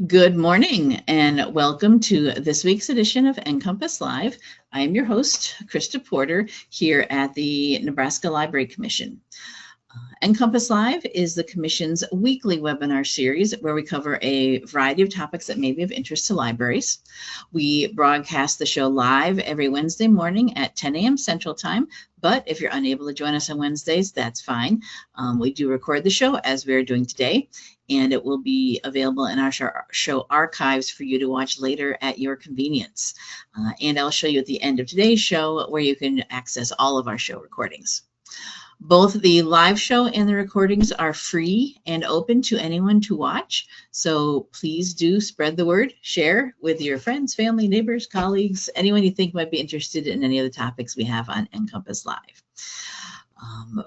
Good morning and welcome to this week's edition of NCompass Live. I am your host, Krista Porter, here at the Nebraska Library Commission. NCompass Live is the Commission's weekly webinar series where we cover a variety of topics that may be of interest to libraries. We broadcast the show live every Wednesday morning at 10 a.m. Central Time, but if you're unable to join us on Wednesdays, that's fine. We do record the show as we're doing today, and it will be available in our show archives for you to watch later at your convenience. And I'll show you at the end of today's show where you can access all of our show recordings. Both the live show and the recordings are free and open to anyone to watch. So please do spread the word, share with your friends, family, neighbors, colleagues, anyone you think might be interested in any of the topics we have on NCompass Live.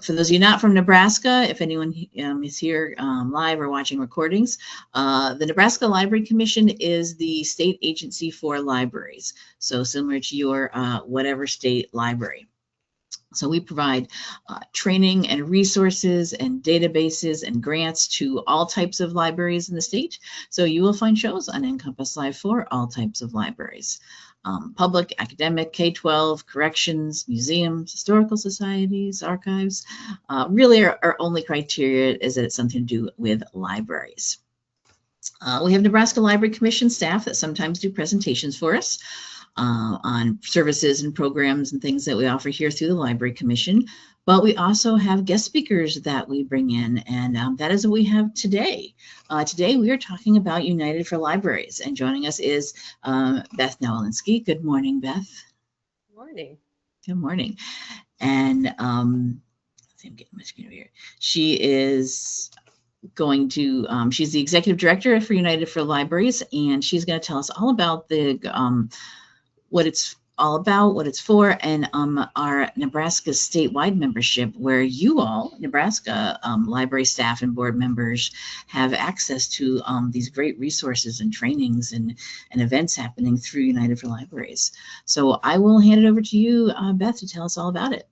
For those of you not from Nebraska, if anyone is here live or watching recordings, the Nebraska Library Commission is the state agency for libraries. So similar to your whatever state library. So we provide training and resources and databases and grants to all types of libraries in the state. So you will find shows on NCompass Live for all types of libraries. Public, academic, K-12, corrections, museums, historical societies, archives. Really our only criteria is that it's something to do with libraries. We have Nebraska Library Commission staff that sometimes do presentations for us on services and programs and things that we offer here through the Library Commission. But we also have guest speakers that we bring in, and that is what we have today. Today we are talking about United for Libraries, and joining us is Beth Nawalinski. Good morning, Beth. Good morning. Good morning. And I'm getting my screen over here. She is going to, she's the executive director for United for Libraries, and she's going to tell us all about the what it's all about, what it's for, and our Nebraska statewide membership, where you all, Nebraska library staff and board members, have access to these great resources and trainings and events happening through United for Libraries. So I will hand it over to you, Beth, to tell us all about it.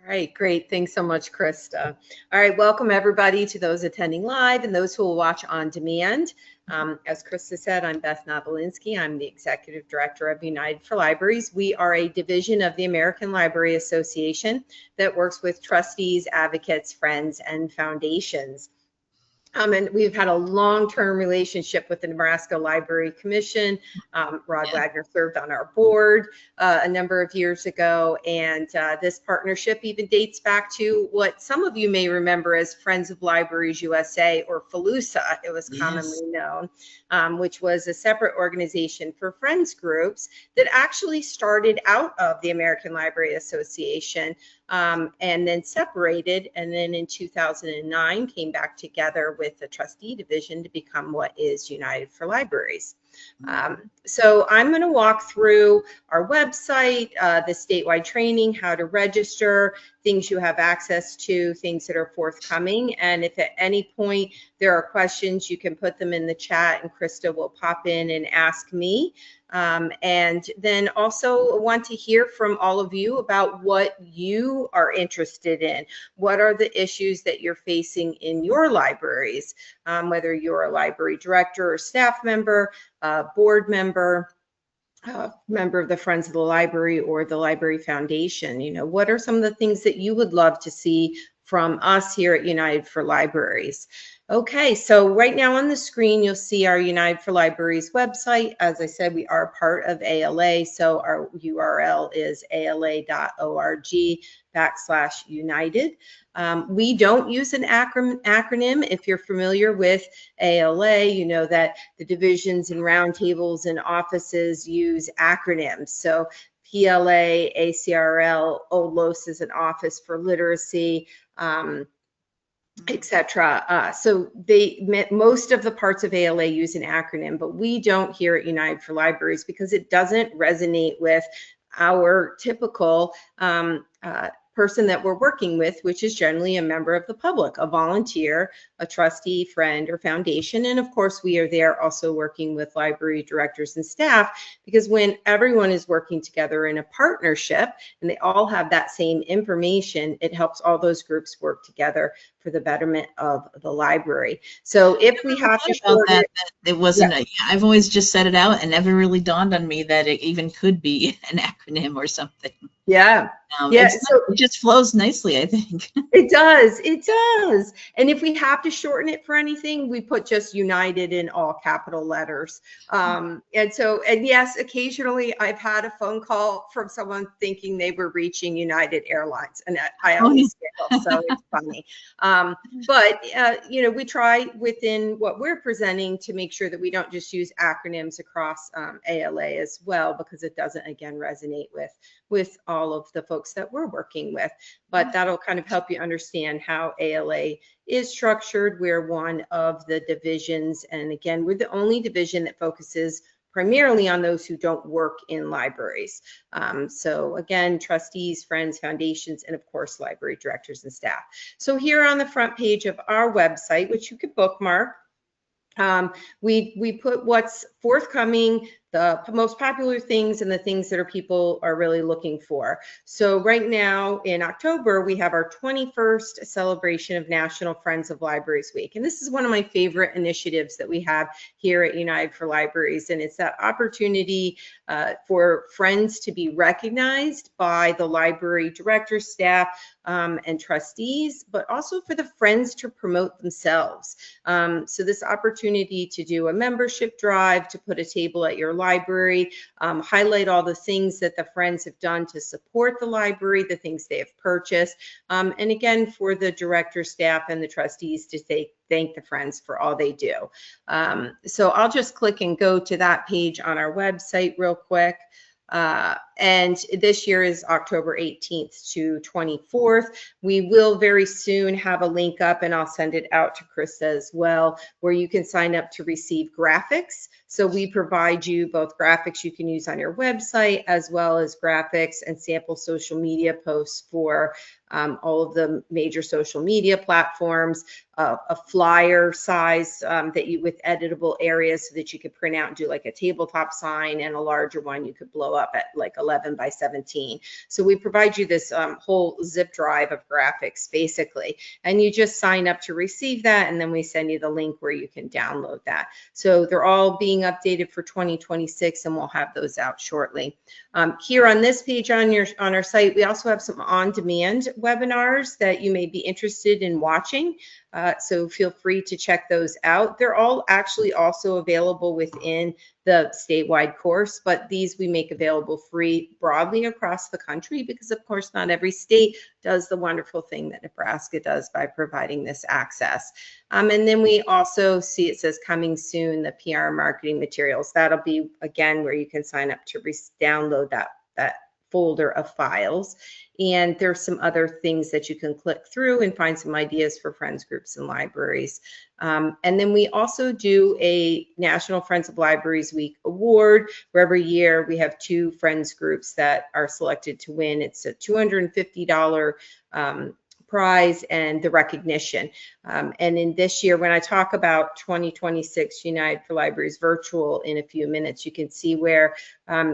All right, great. Thanks so much, Krista. All right, welcome everybody to those attending live and those who will watch on demand. As Krista said, I'm Beth Nawalinski. I'm the Executive Director of United for Libraries. We are a division of the American Library Association that works with trustees, advocates, friends, and foundations. And we've had a long-term relationship with the Nebraska Library Commission. Rod Wagner served on our board a number of years ago, and this partnership even dates back to what some of you may remember as Friends of Libraries USA, or FALUSA, it was commonly known, which was a separate organization for friends groups that actually started out of the American Library Association and then separated, and then in 2009 came back together with the trustee division to become what is United for Libraries. So I'm going to walk through our website, the statewide training, how to register, things you have access to, things that are forthcoming. And if at any point there are questions, you can put them in the chat and Krista will pop in and ask me. And then also want to hear from all of you about what you are interested in. What are the issues that you're facing in your libraries, whether you're a library director or staff member, board member, member of the Friends of the Library or the Library Foundation. You know, what are some of the things that you would love to see from us here at United for Libraries? Okay, so right now on the screen, you'll see our United for Libraries website. As I said, we are part of ALA, so our URL is ala.org/united. We don't use an acronym. If you're familiar with ALA, you know that the divisions and roundtables and offices use acronyms. So PLA, ACRL, OLOS is an office for literacy, etc. So most of the parts of ALA use an acronym, but we don't here at United for Libraries because it doesn't resonate with our typical person that we're working with, which is generally a member of the public, a volunteer, a trustee, friend, or foundation. And of course, we are there also working with library directors and staff, because when everyone is working together in a partnership and they all have that same information, it helps all those groups work together for the betterment of the library. So if we have to shorten it wasn't, I've always just said it out and never really dawned on me that it even could be an acronym or something. Yeah. So it just flows nicely, I think. It does. It does. And if we have to shorten it for anything, we put just United in all capital letters. And yes, occasionally I've had a phone call from someone thinking they were reaching United Airlines, and I always giggle, so it's funny. We try within what we're presenting to make sure that we don't just use acronyms across ALA as well, because it doesn't, again, resonate with all of the folks that we're working with. But that'll kind of help you understand how ALA is structured. We're one of the divisions, and again, we're the only division that focuses primarily on those who don't work in libraries. So again, trustees, friends, foundations, and of course, library directors and staff. So here on the front page of our website, which you could bookmark, we put what's forthcoming, the most popular things, and the things that people are really looking for. So right now in October, we have our 21st celebration of National Friends of Libraries Week. And this is one of my favorite initiatives that we have here at United for Libraries. And it's that opportunity for friends to be recognized by the library director, staff, and trustees, but also for the friends to promote themselves. So this opportunity to do a membership drive, to put a table at your library, highlight all the things that the friends have done to support the library, the things they have purchased, and again, for the director, staff, and the trustees to thank the friends for all they do. So I'll just click and go to that page on our website real quick. And this year is October 18th to 24th. We will very soon have a link up, and I'll send it out to Krista as well, where you can sign up to receive graphics. So we provide you both graphics you can use on your website, as well as graphics and sample social media posts for all of the major social media platforms, a flyer size with editable areas so that you could print out and do like a tabletop sign, and a larger one you could blow up at like 11 by 17. So we provide you this whole zip drive of graphics basically, and you just sign up to receive that, and then we send you the link where you can download that. So they're all being updated for 2026, and we'll have those out shortly. Here on this page on our site, we also have some on-demand webinars that you may be interested in watching. So feel free to check those out. They're all actually also available within the statewide course, but these we make available free broadly across the country, because of course not every state does the wonderful thing that Nebraska does by providing this access. And then we also see it says coming soon, the PR marketing materials. That'll be again where you can sign up to download that folder of files. And there's some other things that you can click through and find some ideas for friends groups and libraries. And then we also do a National Friends of Libraries Week award, where every year we have 2 friends groups that are selected to win. It's a $250 prize and the recognition. And in this year, when I talk about 2026 United for Libraries virtual in a few minutes, you can see where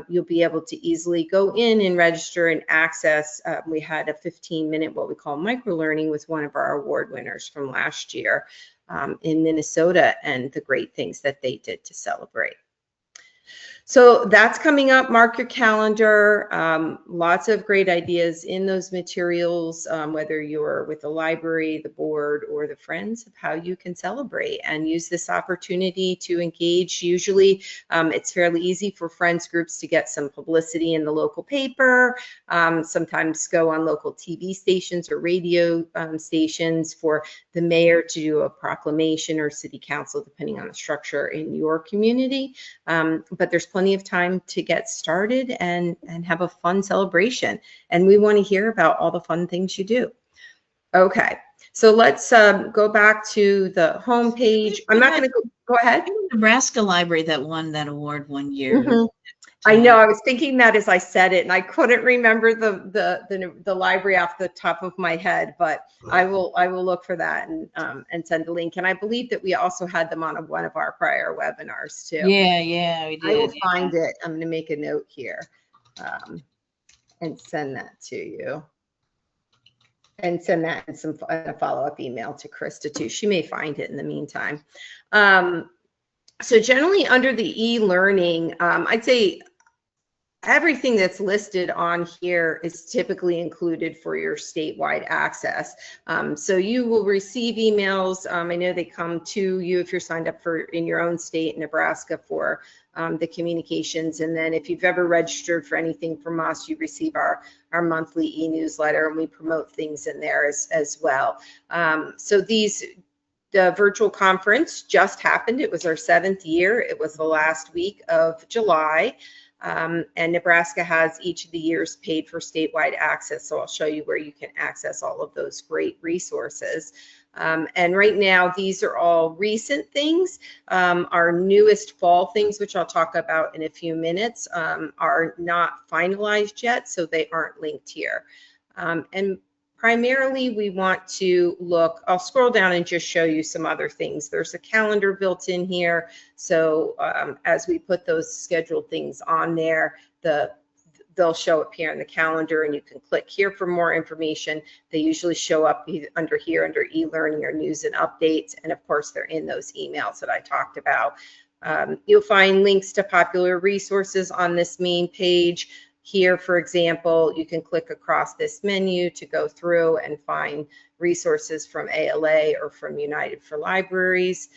you'll be able to easily go in and register and access. We had a 15-minute, what we call micro-learning, with one of our award winners from last year in Minnesota, and the great things that they did to celebrate. So that's coming up. Mark your calendar. Lots of great ideas in those materials, whether you're with the library, the board, or the friends, of how you can celebrate and use this opportunity to engage. Usually it's fairly easy for friends groups to get some publicity in the local paper, sometimes go on local TV stations or radio stations for the mayor to do a proclamation, or city council, depending on the structure in your community. But there's plenty of time to get started and have a fun celebration. And we want to hear about all the fun things you do. Okay, so let's go back to the home page. I'm not going to go ahead. Nebraska Library that won that award one year. Mm-hmm. I know. I was thinking that as I said it, and I couldn't remember the library off the top of my head. But I will look for that and send the link. And I believe that we also had them on one of our prior webinars too. Yeah, we did. I will find it. I'm going to make a note here and send that to you. And send that in a follow-up email to Krista too. She may find it in the meantime. So generally under the e-learning, I'd say everything that's listed on here is typically included for your statewide access. So you will receive emails. I know they come to you if you're signed up in your own state, Nebraska, for the communications. And then if you've ever registered for anything from us, you receive our monthly e-newsletter, and we promote things in there as well. So the virtual conference just happened. It was our 7th year. It was the last week of July. And Nebraska has each of the years paid for statewide access. So I'll show you where you can access all of those great resources. And right now, these are all recent things. Our newest fall things, which I'll talk about in a few minutes, are not finalized yet, so they aren't linked here. And primarily, we want to look, I'll scroll down and just show you some other things. There's a calendar built in here. So as we put those scheduled things on there, they'll show up here in the calendar, and you can click here for more information. They usually show up under here under e-learning or news and updates. And of course, they're in those emails that I talked about. You'll find links to popular resources on this main page. Here, for example, you can click across this menu to go through and find resources from ALA or from United for Libraries.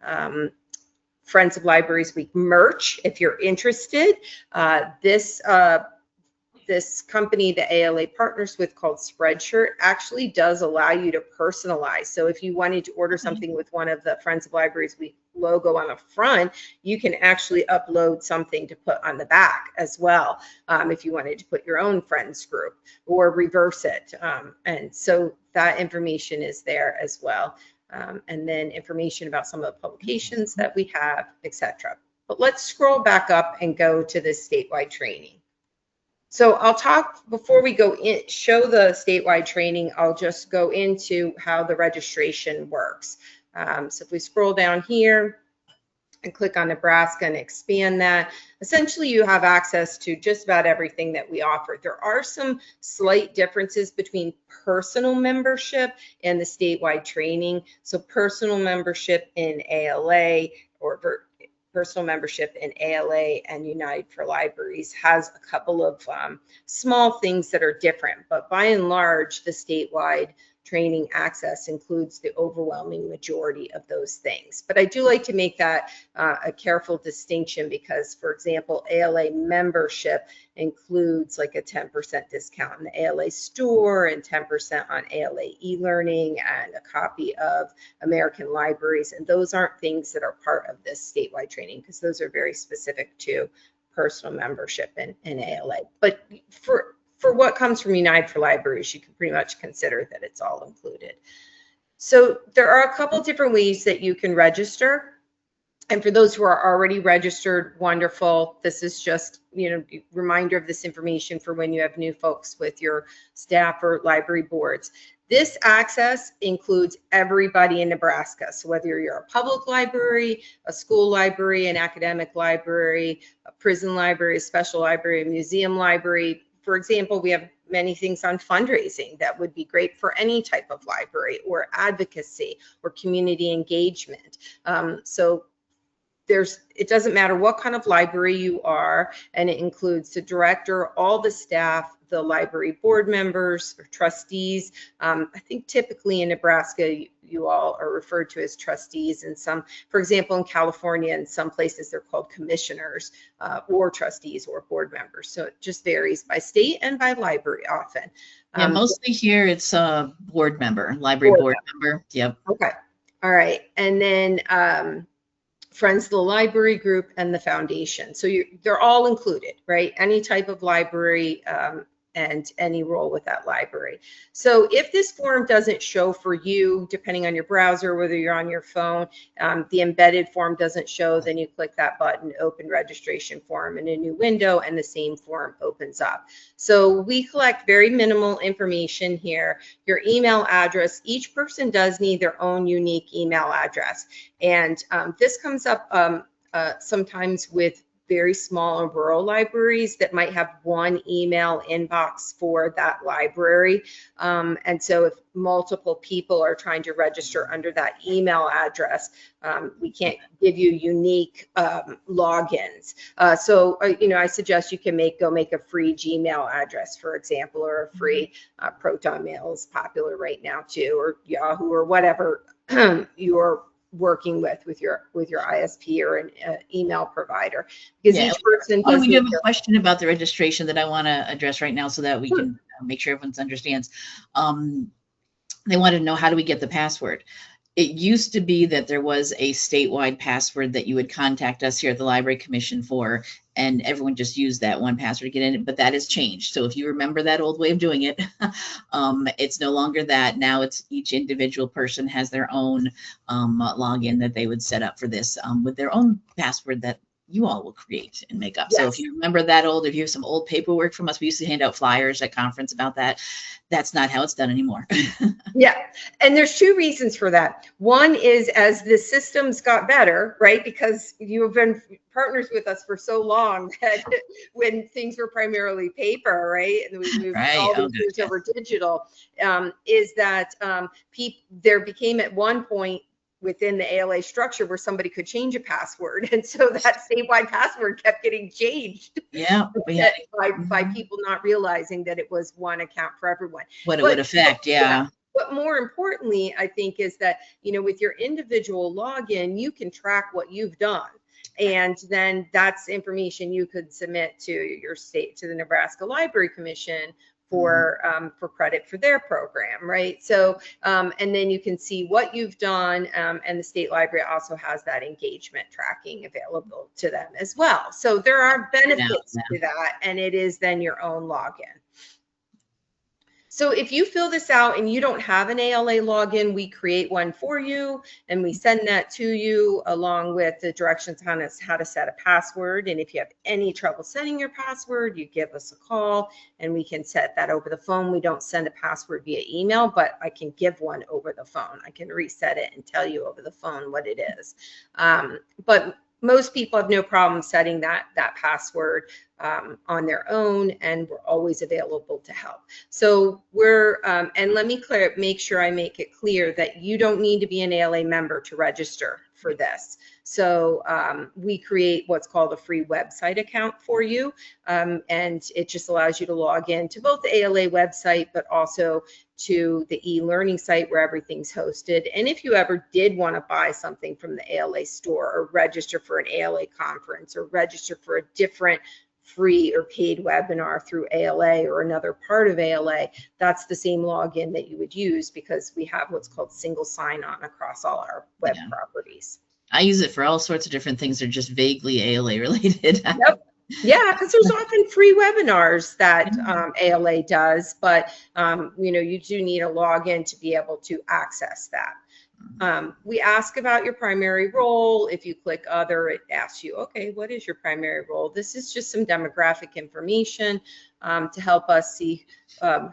Friends of Libraries Week merch, if you're interested. This company that ALA partners with, called Spreadshirt, actually does allow you to personalize. So if you wanted to order something with one of the Friends of Libraries Week logo on the front, you can actually upload something to put on the back as well, if you wanted to put your own friends group, or reverse it. And so that information is there as well. And then information about some of the publications that we have, etc. But let's scroll back up and go to this statewide training. So I'll talk, before we go in, show the statewide training, I'll just go into how the registration works. So if we scroll down here and click on Nebraska and expand that, essentially you have access to just about everything that we offer. There are some slight differences between personal membership and the statewide training. So personal membership in ALA, or personal membership in ALA and United for Libraries, has a couple of small things that are different, but by and large, the statewide training access includes the overwhelming majority of those things. But I do like to make that a careful distinction, because, for example, ALA membership includes like a 10% discount in the ALA store, and 10% on ALA e-learning, and a copy of American Libraries. And those aren't things that are part of this statewide training, because those are very specific to personal membership in ALA. But for what comes from United for Libraries, you can pretty much consider that it's all included. So there are a couple different ways that you can register. And for those who are already registered, wonderful. This is just, reminder of this information for when you have new folks with your staff or library boards. This access includes everybody in Nebraska. So whether you're a public library, a school library, an academic library, a prison library, a special library, a museum library. For example, we have many things on fundraising that would be great for any type of library, or advocacy, or community engagement. So it doesn't matter what kind of library you are, and it includes the director, all the staff, the library board members or trustees. I think typically in Nebraska, you all are referred to as trustees, and for example, in California, in some places they're called commissioners, or trustees, or board members. So it just varies by state and by library often. Yeah, mostly here it's a board member, library board member. Yep. Okay. All right. And then Friends of the Library Group and the foundation. So they're all included, right? Any type of library and any role with that library. So if this form doesn't show for you, depending on your browser, whether you're on your phone, the embedded form doesn't show, then you click that button, open registration form in a new window, and the same form opens up. So we collect very minimal information here. Your email address, each person does need their own unique email address. And this comes up sometimes with very small and rural libraries that might have one email inbox for that library. And so if multiple people are trying to register under that email address, we can't give you unique logins. So I suggest you can go make a free Gmail address, for example, or a free Proton Mail is popular right now too, or Yahoo, or whatever you're working with your ISP or an email provider, because each person does. We do have a question about the registration that I want to address right now so that we can make sure everyone understands. They wanted to know, how do we get the password? It used to be that there was a statewide password that you would contact us here at the Library Commission for, and everyone just used that one password to get in it, but that has changed. So if you remember that old way of doing it, it's no longer that. Now it's each individual person has their own login that they would set up for this with their own password that you all will create and make up. Yes. So if you remember that old, if you have some old paperwork from us, we used to hand out flyers at conference about that. That's not how it's done anymore. Yeah. And there's two reasons for that. One is, as the systems got better, right? Because you have been partners with us for so long that when things were primarily paper, right? And we moved all these things over digital, is that there became at one point within the ALA structure where somebody could change a password. And so that statewide password kept getting changed. Yeah. By people not realizing that it was one account for everyone. What it would affect, yeah. But more importantly, I think, is that, with your individual login, you can track what you've done. And then that's information you could submit to your state, to the Nebraska Library Commission for credit for their program, right? So, and then you can see what you've done, and the state library also has that engagement tracking available to them as well. So there are benefits to that, and it is then your own login. So if you fill this out and you don't have an ALA login, we create one for you and we send that to you along with the directions on how to set a password. And if you have any trouble setting your password, you give us a call and we can set that over the phone. We don't send a password via email, but I can give one over the phone. I can reset it and tell you over the phone what it is. But most people have no problem setting that password on their own, and we're always available to help. So we're, and let me make sure I make it clear that you don't need to be an ALA member to register for this. So we create what's called a free website account for you, and it just allows you to log in to both the ALA website, but also to the e-learning site where everything's hosted. And if you ever did want to buy something from the ALA store, or register for an ALA conference, or register for a different free or paid webinar through ALA or another part of ALA, that's the same login that you would use, because we have what's called single sign-on across all our web properties. I use it for all sorts of different things that are just vaguely ALA related. Yep. Yeah, because there's often free webinars that ALA does, but you do need a login to be able to access that. We ask about your primary role. If you click other, it asks you, okay, what is your primary role? This is just some demographic information to help us see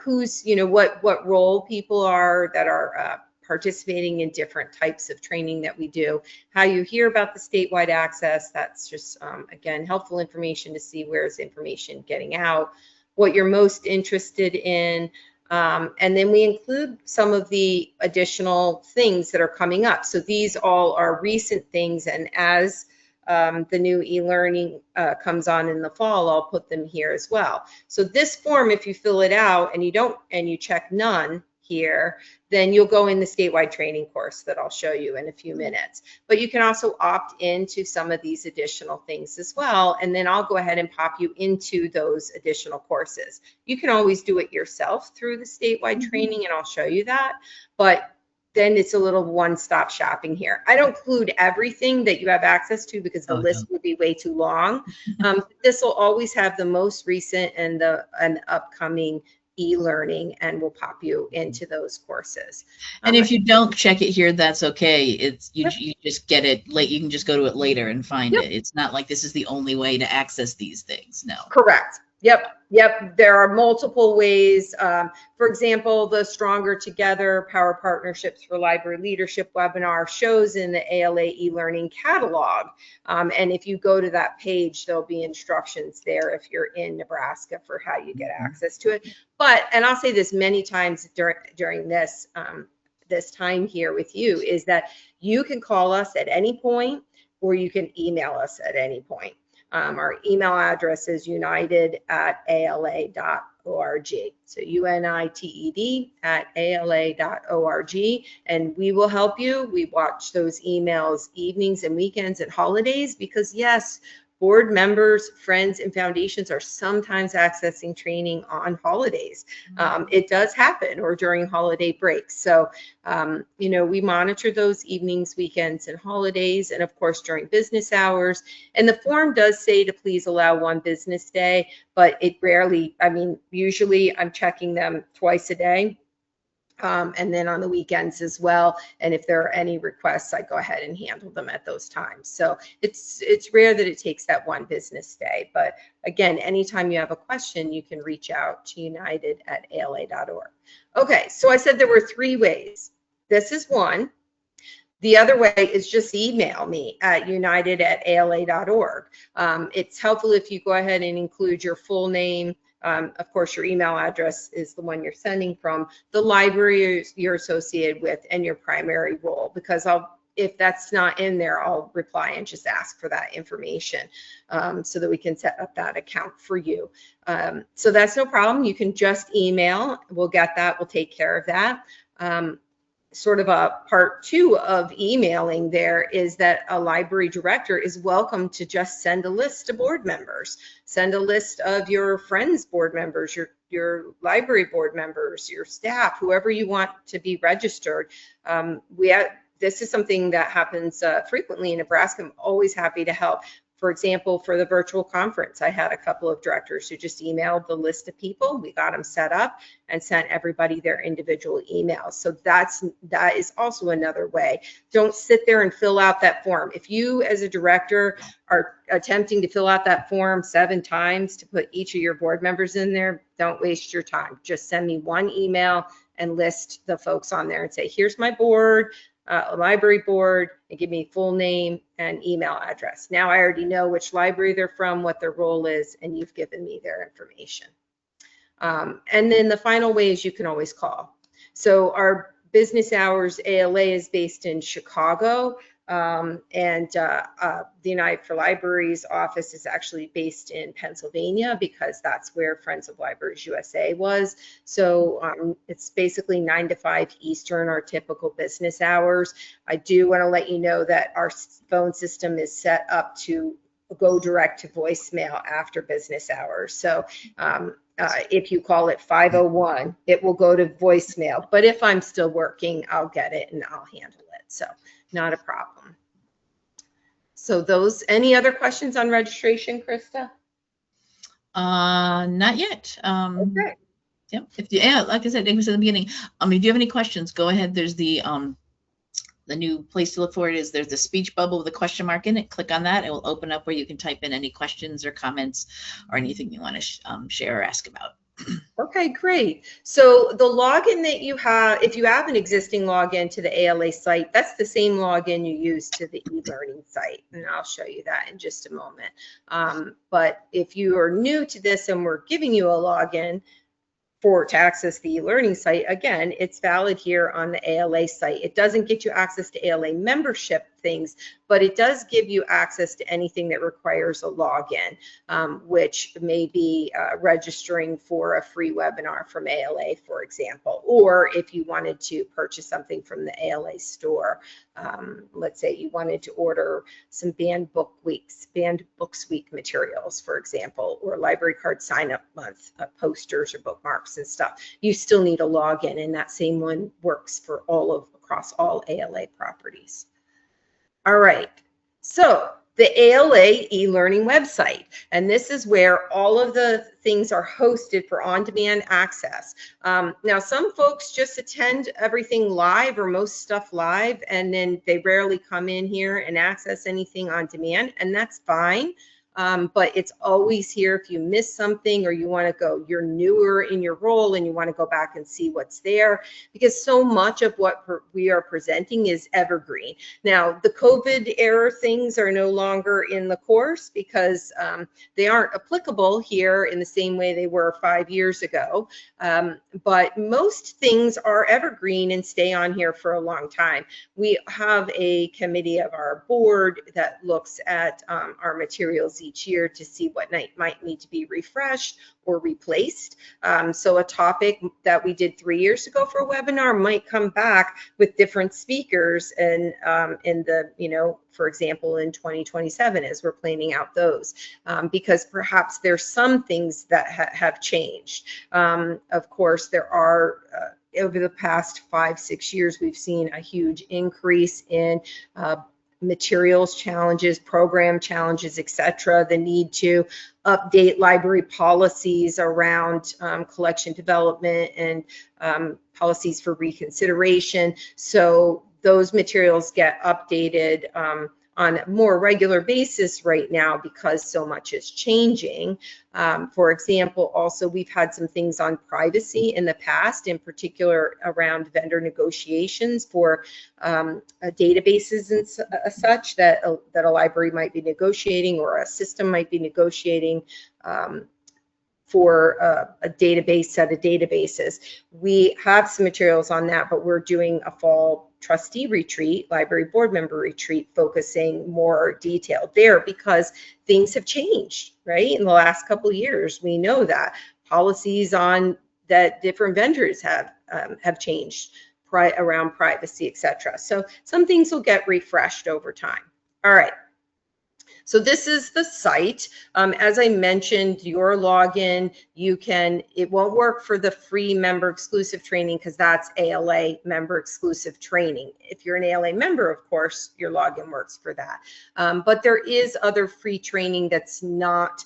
who's, what role people are that are participating in different types of training that we do. How you hear about the statewide access, that's just, again, helpful information to see where's information getting out, what you're most interested in. And then we include some of the additional things that are coming up. So these all are recent things, and as the new e-learning comes on in the fall, I'll put them here as well. So this form, if you fill it out and you check none here, then you'll go in the statewide training course that I'll show you in a few minutes. But you can also opt into some of these additional things as well, and then I'll go ahead and pop you into those additional courses. You can always do it yourself through the statewide training, and I'll show you that. But then it's a little one-stop shopping here. I don't include everything that you have access to because the list would be way too long. This will always have the most recent and the upcoming e-learning, and will pop you into those courses. And if you don't check it here, that's okay. It's you just get it late. You can just go to it later and find it. It's not like this is the only way to access these things. No. Correct. Yep. There are multiple ways. For example, the Stronger Together Power Partnerships for Library Leadership webinar shows in the ALA e-learning catalog. And if you go to that page, there'll be instructions there if you're in Nebraska for how you get access to it. But, and I'll say this many times during this, this time here with you, is that you can call us at any point, or you can email us at any point. Our email address is united@ala.org. So united@ala.org, and we will help you. We watch those emails evenings and weekends and holidays because, yes, board members, friends, and foundations are sometimes accessing training on holidays. It does happen, or during holiday breaks. So, you know, we monitor those evenings, weekends, and holidays, and of course during business hours. And the form does say to please allow one business day, but it rarely, I mean, usually I'm checking them twice a day. And then on the weekends as well. And if there are any requests, I go ahead and handle them at those times. So it's rare that it takes that one business day. But again, anytime you have a question, you can reach out to united@ala.org. Okay, so I said there were 3 ways. This is one. The other way is just email me at united@ala.org. It's helpful if you go ahead and include your full name. Of course, your email address is the one you're sending from, the library you're associated with, and your primary role, because if that's not in there, I'll reply and just ask for that information so that we can set up that account for you. So that's no problem. You can just email. We'll get that. We'll take care of that. Sort of a part 2 of emailing there is that a library director is welcome to just send a list to board members. Send a list of your friends' board members, your library board members, your staff, whoever you want to be registered. This is something that happens frequently in Nebraska. I'm always happy to help. For example, for the virtual conference, I had a couple of directors who just emailed the list of people. We got them set up and sent everybody their individual emails. So that is also another way. Don't sit there and fill out that form. If you as a director are attempting to fill out that form 7 times to put each of your board members in there, don't waste your time. Just send me one email and list the folks on there and say, here's my board, a library board, and give me full name and email address. Now I already know which library they're from, what their role is, and you've given me their information. And then the final way is you can always call. So our business hours ALA is based in Chicago, and the United for Libraries office is actually based in Pennsylvania because that's where Friends of Libraries USA was. So it's basically 9 to 5 Eastern, our typical business hours. I do want to let you know that our phone system is set up to go direct to voicemail after business hours. So if you call it 501, it will go to voicemail. But if I'm still working, I'll get it and I'll handle it. So not a problem. So any other questions on registration, Krista? Not yet. Okay. Yep. Like I said at the beginning, if you have any questions, go ahead. There's the new place to look for it is there's the speech bubble with a question mark in it. Click on that. It will open up where you can type in any questions or comments or anything you want to share or ask about. Okay, great. So the login that you have, if you have an existing login to the ALA site, that's the same login you use to the e-learning site. And I'll show you that in just a moment. But if you are new to this and we're giving you a login to access the e-learning site, again, it's valid here on the ALA site. It doesn't get you access to ALA membership things, but it does give you access to anything that requires a login, which may be registering for a free webinar from ALA, for example, or if you wanted to purchase something from the ALA store. Let's say you wanted to order some Banned Books Week materials, for example, or library card sign-up month posters or bookmarks and stuff. You still need a login, and that same one works for all of across all ALA properties. All right, so the ALA e-learning website, and this is where all of the things are hosted for on-demand access. Now, some folks just attend everything live or most stuff live, and then they rarely come in here and access anything on demand, and that's fine. But it's always here if you miss something or you want to go, you're newer in your role and you want to go back and see what's there, because so much of what we are presenting is evergreen. Now, the COVID era things are no longer in the course because they aren't applicable here in the same way they were 5 years ago. But most things are evergreen and stay on here for a long time. We have a committee of our board that looks at our materials each year to see what might need to be refreshed or replaced. So a topic that we did 3 years ago for a webinar might come back with different speakers and in the, for example, in 2027 as we're planning out those, because perhaps there's some things that have changed. Of course, there are over the past 5-6 years, we've seen a huge increase in materials challenges, program challenges, etc. The need to update library policies around collection development and policies for reconsideration. So those materials get updated on a more regular basis right now because so much is changing. For example, also we've had some things on privacy in the past, in particular around vendor negotiations for databases and such that a library might be negotiating or a system might be negotiating for a database set of databases. We have some materials on that, but we're doing a fall trustee retreat, library board member retreat, focusing more detailed there because things have changed, right? In the last couple of years, we know that policies on that different vendors have changed around privacy, etc. So some things will get refreshed over time. All right. So this is the site. As I mentioned, your login, it won't work for the free member exclusive training because that's ALA member exclusive training. If you're an ALA member, of course, your login works for that. But there is other free training that's not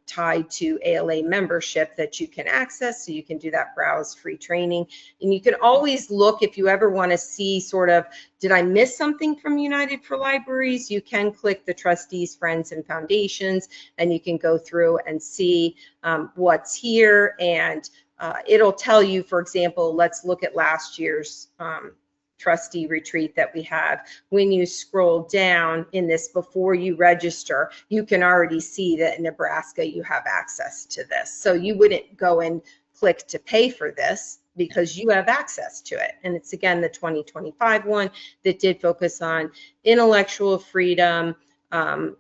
tied to ALA membership that you can access. So you can do that browse free training. And you can always look if you ever want to see sort of, did I miss something from United for Libraries? You can click the trustees, friends, and foundations, and you can go through and see what's here. And it'll tell you, for example, let's look at last year's trustee retreat that we have. When you scroll down in this before you register, you can already see that in Nebraska you have access to this. So you wouldn't go and click to pay for this because you have access to it. And it's again the 2025 one that did focus on intellectual freedom,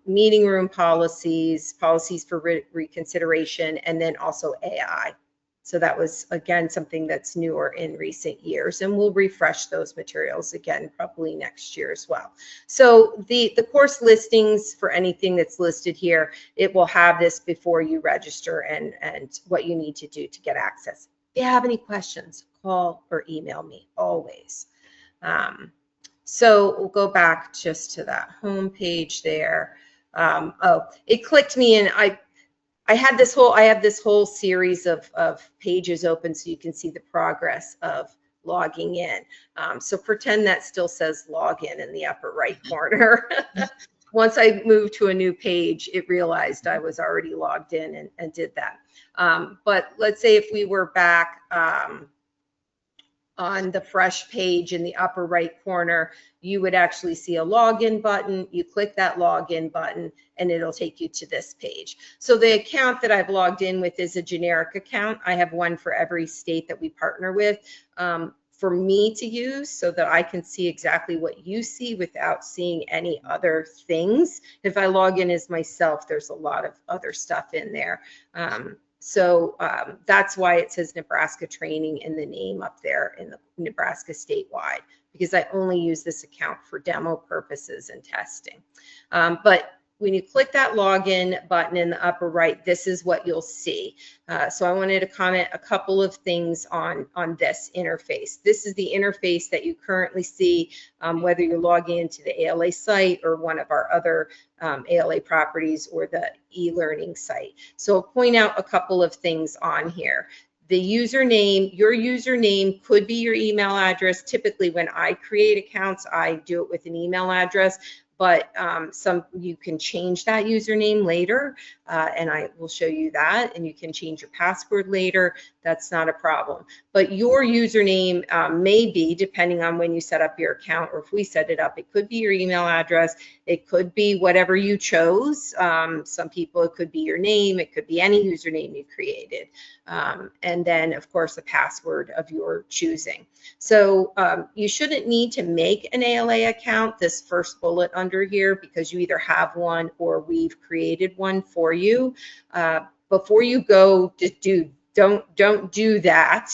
meeting room policies, policies for reconsideration, and then also AI. So that was, again, something that's newer in recent years, and we'll refresh those materials again probably next year as well. So the course listings for anything that's listed here, it will have this before you register and what you need to do to get access. If you have any questions, call or email me always. So we'll go back just to that home page there. Oh, it clicked me in. I have this whole series of pages open so you can see the progress of logging in. So pretend that still says login in the upper right corner. Once I moved to a new page, it realized I was already logged in and did that. But let's say if we were back on the fresh page in the upper right corner, you would actually see a login button. You click that login button and it'll take you to this page. So the account that I've logged in with is a generic account. I have one for every state that we partner with for me to use so that I can see exactly what you see without seeing any other things. If I log in as myself, there's a lot of other stuff in there. So that's why it says Nebraska training in the name up there in the Nebraska statewide, because I only use this account for demo purposes and testing. But when you click that login button in the upper right, this is what you'll see. So I wanted to comment a couple of things on this interface. This is the interface that you currently see, whether you're logging into the ALA site or one of our other ALA properties or the e-learning site. So I'll point out a couple of things on here. The username, your username could be your email address. Typically when I create accounts, I do it with an email address, but you can change that username later, and I will show you that, and you can change your password later. That's not a problem. But your username may be, depending on when you set up your account or if we set it up, it could be your email address, it could be whatever you chose. Some people, it could be your name, it could be any username you created. And then, of course, a password of your choosing. So you shouldn't need to make an ALA account, this first bullet under here, because you either have one or we've created one for you. Before you go to don't do that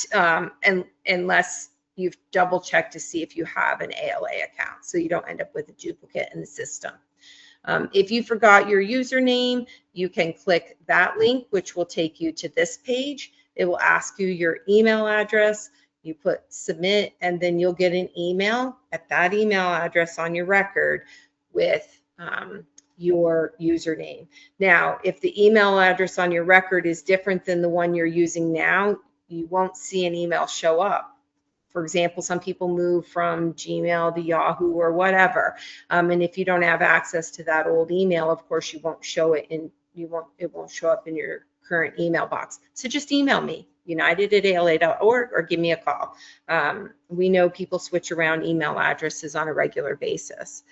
unless you've double checked to see if you have an ALA account, so you don't end up with a duplicate in the system. If you forgot your username, you can click that link, which will take you to this page. It will ask you your email address. You put submit, and then you'll get an email at that email address on your record with your username. Now, if the email address on your record is different than the one you're using now, you won't see an email show up. For example, some people move from Gmail to Yahoo or whatever. And if you don't have access to that old email, of course, you won't show it in, it won't show up in your current email box. So just email me, united@ala.org, or give me a call. We know people switch around email addresses on a regular basis.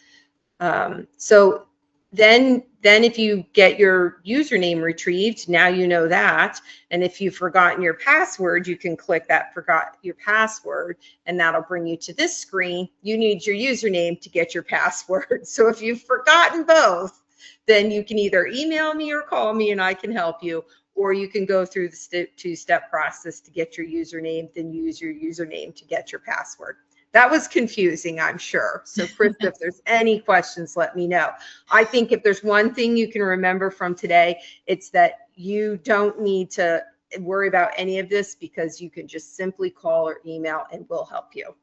So then if you get your username retrieved, now you know that. And if you've forgotten your password, you can click that forgot your password, and that'll bring you to this screen. You need your username to get your password. So if you've forgotten both, then you can either email me or call me and I can help you, or you can go through the two-step process to get your username, then use your username to get your password. That was confusing, I'm sure. So Krista, if there's any questions, let me know. I think if there's one thing you can remember from today, it's that you don't need to worry about any of this, because you can just simply call or email and we'll help you.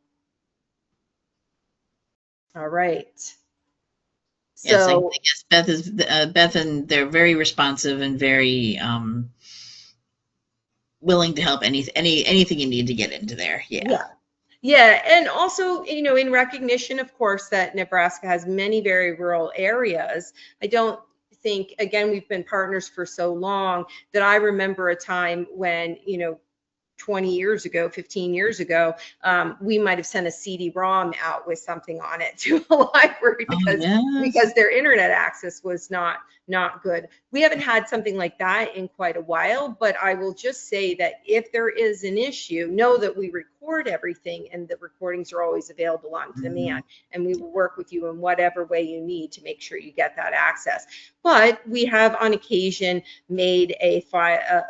All right. Yes, So I guess Beth, and they're very responsive and very willing to help anything you need to get into there. Yeah, and also, in recognition, of course, that Nebraska has many very rural areas. I don't think, again, we've been partners for so long that I remember a time when, 20 years ago, 15 years ago, we might have sent a CD-ROM out with something on it to a library because their internet access was not good. We haven't had something like that in quite a while, but I will just say that if there is an issue, know that we record everything, and the recordings are always available on demand, and we will work with you in whatever way you need to make sure you get that access. But we have on occasion made a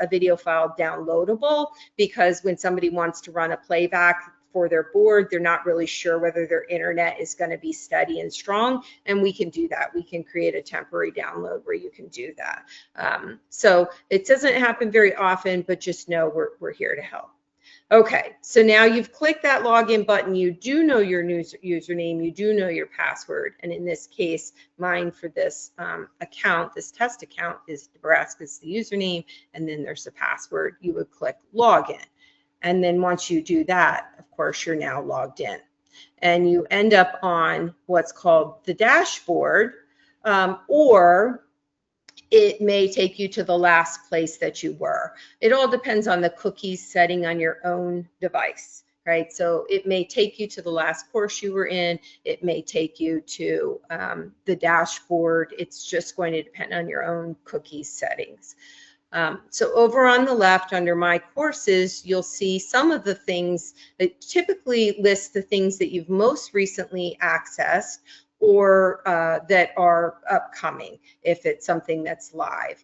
video file downloadable, because when somebody wants to run a playback for their board, they're not really sure whether their internet is going to be steady and strong, and we can do that. We can create a temporary download where you can do that. So it doesn't happen very often, but just know we're here to help. Okay, so now you've clicked that login button. You do know your username, you do know your password, and in this case, mine for this account, this test account, is Nebraska's the username, and then there's the password. You would click login, and then once you do that, of course, you're now logged in, and you end up on what's called the dashboard, or it may take you to the last place that you were. It all depends on the cookies setting on your own device, right? So it may take you to the last course you were in. It may take you to the dashboard. It's just going to depend on your own cookie settings. So over on the left under my courses, you'll see some of the things that typically list the things that you've most recently accessed, or that are upcoming, if it's something that's live.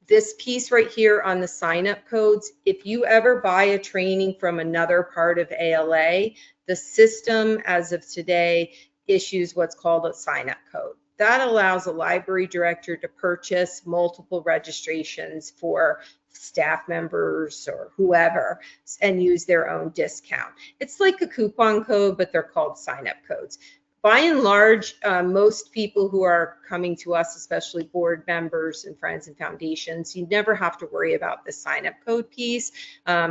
This piece right here on the sign-up codes, if you ever buy a training from another part of ALA, the system as of today issues what's called a sign-up code. that allows a library director to purchase multiple registrations for staff members or whoever and use their own discount. It's like a coupon code, but they're called sign-up codes. By and large, most people who are coming to us, especially board members and friends and foundations, you never have to worry about the sign-up code piece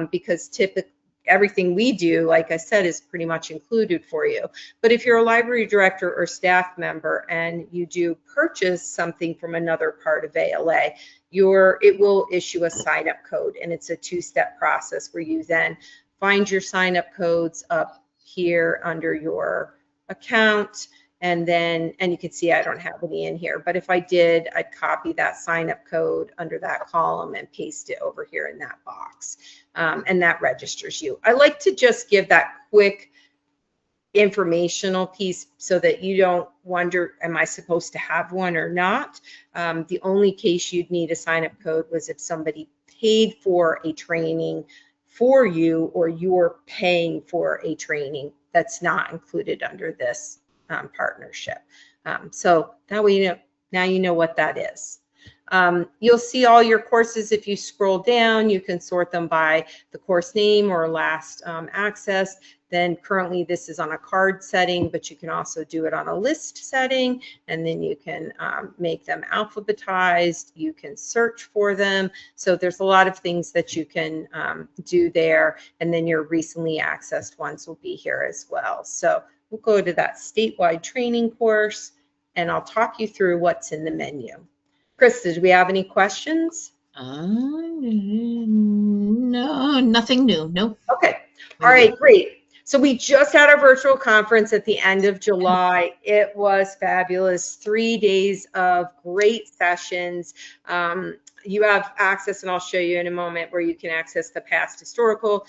because typically everything we do, like I said, is pretty much included for you. But if you're a library director or staff member and you do purchase something from another part of ALA, it will issue a sign-up code, and it's a two-step process where you then find your sign-up codes up here under your account, and you can see I don't have any in here, but if I did, I'd copy that sign-up code under that column and paste it over here in that box, and that registers you. I like to just give that quick informational piece so that you don't wonder, am I supposed to have one or not? The only case you'd need a sign-up code was if somebody paid for a training for you, or you're paying for a training that's not included under this partnership. So that way, now you know what that is. You'll see all your courses. If you scroll down, you can sort them by the course name or last access. Then currently this is on a card setting, but you can also do it on a list setting, and then you can make them alphabetized. You can search for them. So there's a lot of things that you can do there, and then your recently accessed ones will be here as well. So we'll go to that statewide training course, and I'll talk you through what's in the menu. Krista, do we have any questions? No, nothing new. Nope. Okay. All right, great. So we just had our virtual conference at the end of July. It was fabulous. 3 days of great sessions. You have access, and I'll show you in a moment, where you can access the past historical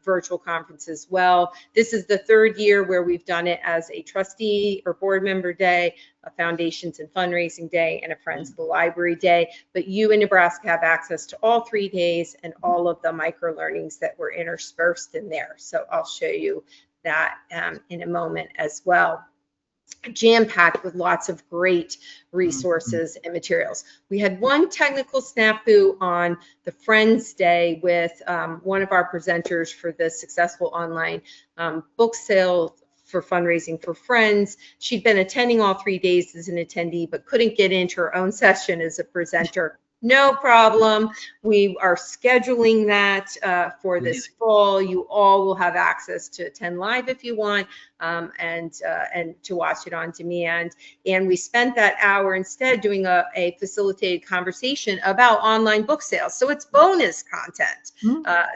virtual conference as well. This is the third year where we've done it as a trustee or board member day, a foundations and fundraising day, and a Friends of the Library day. But you in Nebraska have access to all 3 days and all of the micro learnings that were interspersed in there. So I'll show you that in a moment as well. Jam-packed with lots of great resources and materials. We had one technical snafu on the Friends Day with one of our presenters for the successful online book sale for fundraising for Friends. She'd been attending all 3 days as an attendee, but couldn't get into her own session as a presenter. No problem. We are scheduling that for this fall. You all will have access to attend live if you want, and to watch it on demand. And we spent that hour instead doing a facilitated conversation about online book sales. So it's bonus content.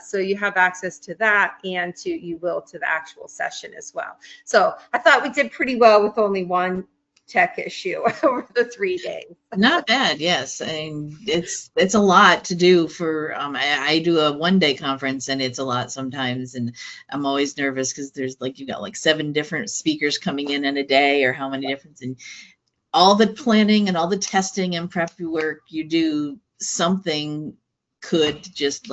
So you have access to that, and to the actual session as well. So I thought we did pretty well with only one tech issue over the 3 days. Not bad, yes. I mean, it's a lot to do for, I do a 1 day conference, and it's a lot sometimes, and I'm always nervous because there's you got like 7 different speakers coming in a day, or how many different, and all the planning and all the testing and prep work you do, something could just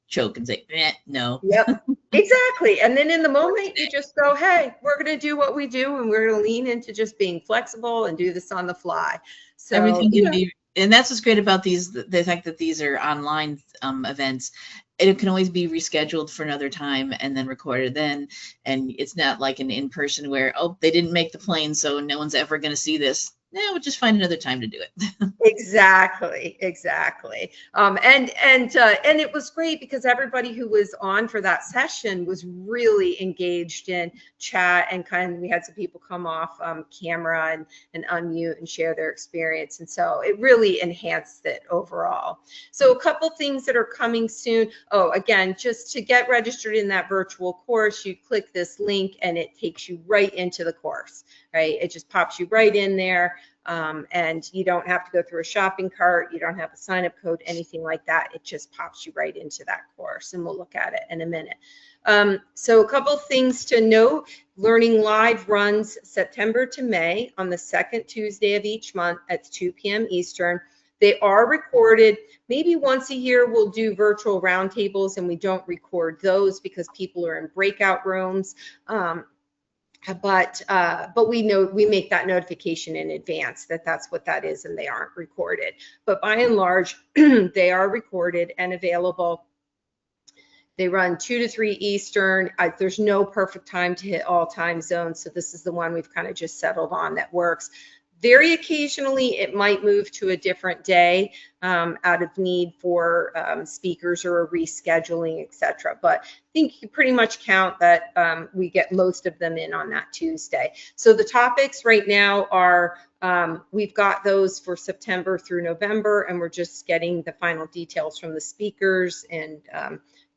choke and say, no. Yep, exactly. And then in the moment, you just go, hey, we're going to do what we do, and we're going to lean into just being flexible and do this on the fly. So everything can be, and that's what's great about these, the fact that these are online events. It can always be rescheduled for another time and then recorded then. And it's not like an in-person where, oh, they didn't make the plane, so no one's ever going to see this. No, we'll just find another time to do it. Exactly. And it was great because everybody who was on for that session was really engaged in chat, and we had some people come off camera and unmute and share their experience. And so it really enhanced it overall. So a couple things that are coming soon. Oh, again, just to get registered in that virtual course, you click this link and it takes you right into the course, right? It just pops you right in there. And you don't have to go through a shopping cart. You don't have a sign-up code, anything like that. It just pops you right into that course, and we'll look at it in a minute. So a couple things to note. Learning Live runs September to May on the second Tuesday of each month at 2 p.m. Eastern. They are recorded. Maybe once a year we'll do virtual roundtables, and we don't record those because people are in breakout rooms. But we know, we make that notification in advance that that's what that is, and they aren't recorded. But by and large, they are recorded and available. They run 2 to 3 Eastern. There's no perfect time to hit all time zones, so this is the one we've kind of just settled on that works. Very occasionally, it might move to a different day out of need for speakers or a rescheduling, etc. But I think you pretty much count that we get most of them in on that Tuesday. So the topics right now are, we've got those for September through November, and we're just getting the final details from the speakers and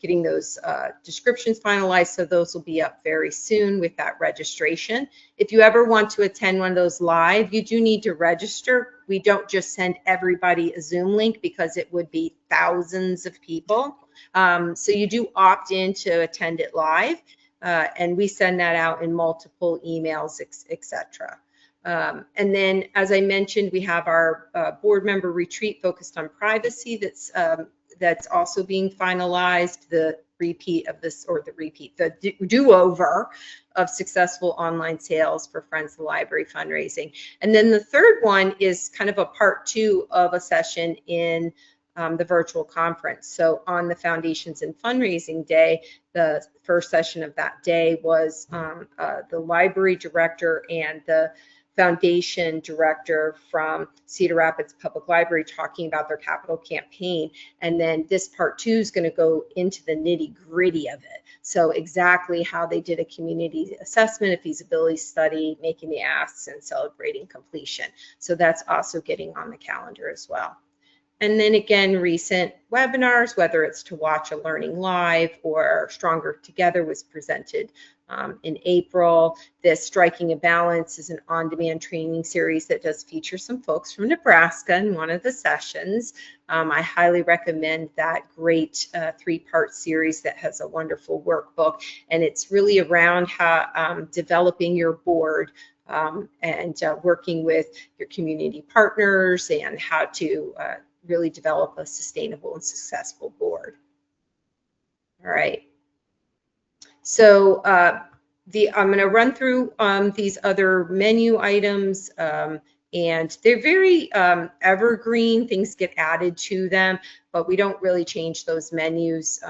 getting those descriptions finalized. So those will be up very soon with that registration. If you ever want to attend one of those live, you do need to register. We don't just send everybody a Zoom link because it would be thousands of people. So you do opt in to attend it live, and we send that out in multiple emails, etc. And then, as I mentioned, we have our board member retreat focused on privacy that's also being finalized, the repeat of this, or the do-over of successful online sales for Friends of the Library fundraising. And then the third one is kind of a part 2 of a session in the virtual conference. So on the Foundations and Fundraising Day, the first session of that day was the library director and the foundation director from Cedar Rapids Public Library talking about their capital campaign. And then this part 2 is going to go into the nitty gritty of it. So exactly how they did a community assessment, a feasibility study, making the asks, and celebrating completion. So that's also getting on the calendar as well. And then again, recent webinars, whether it's to watch a learning live or Stronger Together was presented in April. This Striking a Balance is an on-demand training series that does feature some folks from Nebraska in one of the sessions. I highly recommend that great 3-part series that has a wonderful workbook, and it's really around how developing your board and working with your community partners and how to really develop a sustainable and successful board. All right. So I'm going to run through these other menu items, and they're very evergreen. Things get added to them, but we don't really change those menus.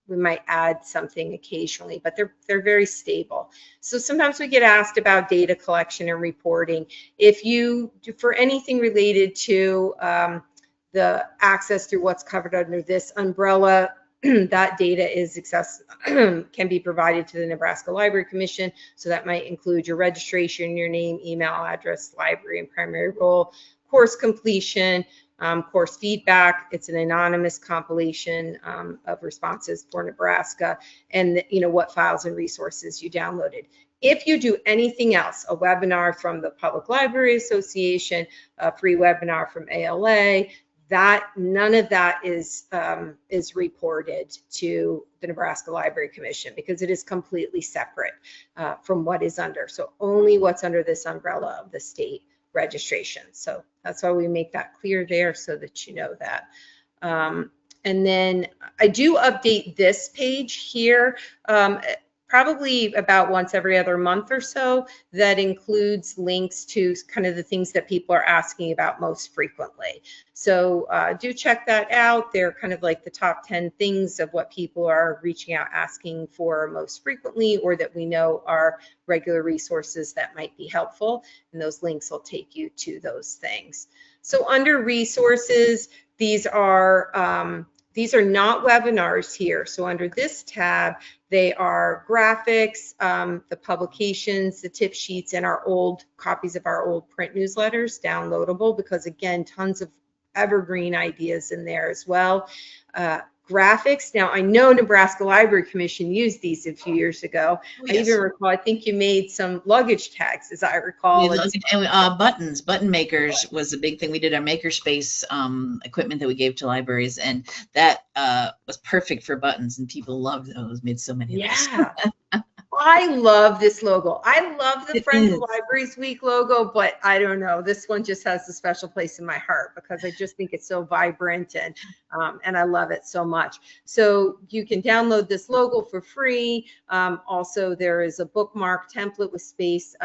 We might add something occasionally, but they're very stable. So sometimes we get asked about data collection and reporting. If you, for anything related to the access through what's covered under this umbrella, that data is can be provided to the Nebraska Library Commission. So that might include your registration, your name, email address, library and primary role, course completion, course feedback. It's an anonymous compilation of responses for Nebraska, and what files and resources you downloaded. If you do anything else, a webinar from the Public Library Association, a free webinar from ALA, none of that is reported to the Nebraska Library Commission because it is completely separate from what is under. So only what's under this umbrella of the state registration. So that's why we make that clear there so that you know that. And then I do update this page here probably about once every other month or so, that includes links to kind of the things that people are asking about most frequently. So do check that out. They're kind of like the top 10 things of what people are reaching out asking for most frequently, or that we know are regular resources that might be helpful. And those links will take you to those things. So under resources, these are not webinars here. So under this tab, they are graphics, the publications, the tip sheets, and our old copies of our old print newsletters, downloadable, because again, tons of evergreen ideas in there as well. Graphics. Now, I know Nebraska Library Commission used these a few years ago. Oh, yes. I even recall, I think you made some luggage tags, as I recall. And buttons, button makers was a big thing. We did our makerspace equipment that we gave to libraries, and that was perfect for buttons, and people loved those. Made so many of those. Well, I love this logo. I love the It Friends of is. Libraries Week logo, but I don't know. This one just has a special place in my heart because I just think it's so vibrant and I love it so much. So you can download this logo for free. Also, there is a bookmark template with space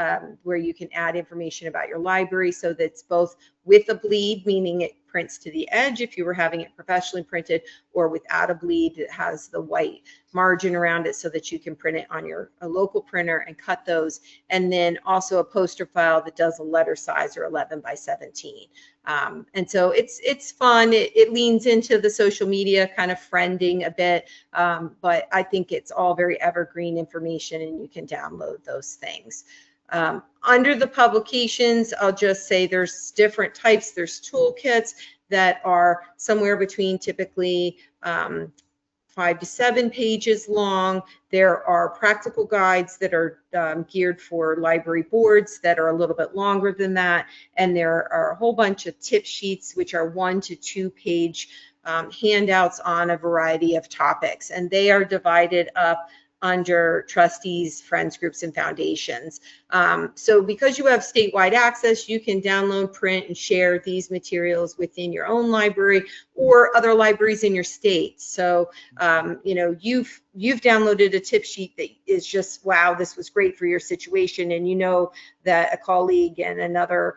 where you can add information about your library. So that's both with a bleed, meaning it prints to the edge if you were having it professionally printed, or without a bleed, it has the white margin around it so that you can print it on a local printer and cut those. And then also a poster file that does a letter size or 11 by 17. And so it's fun. It leans into the social media kind of friending a bit, but I think it's all very evergreen information and you can download those things. Under the publications, I'll just say there's different types. There's toolkits that are somewhere between typically 5 to 7 pages long. There are practical guides that are geared for library boards that are a little bit longer than that. And there are a whole bunch of tip sheets, which are 1 to 2 page handouts on a variety of topics. And they are divided up under trustees, friends groups, and foundations. So because you have statewide access, you can download, print, and share these materials within your own library or other libraries in your state. So, you know, you've downloaded a tip sheet that is just, wow, this was great for your situation. And you know that a colleague and another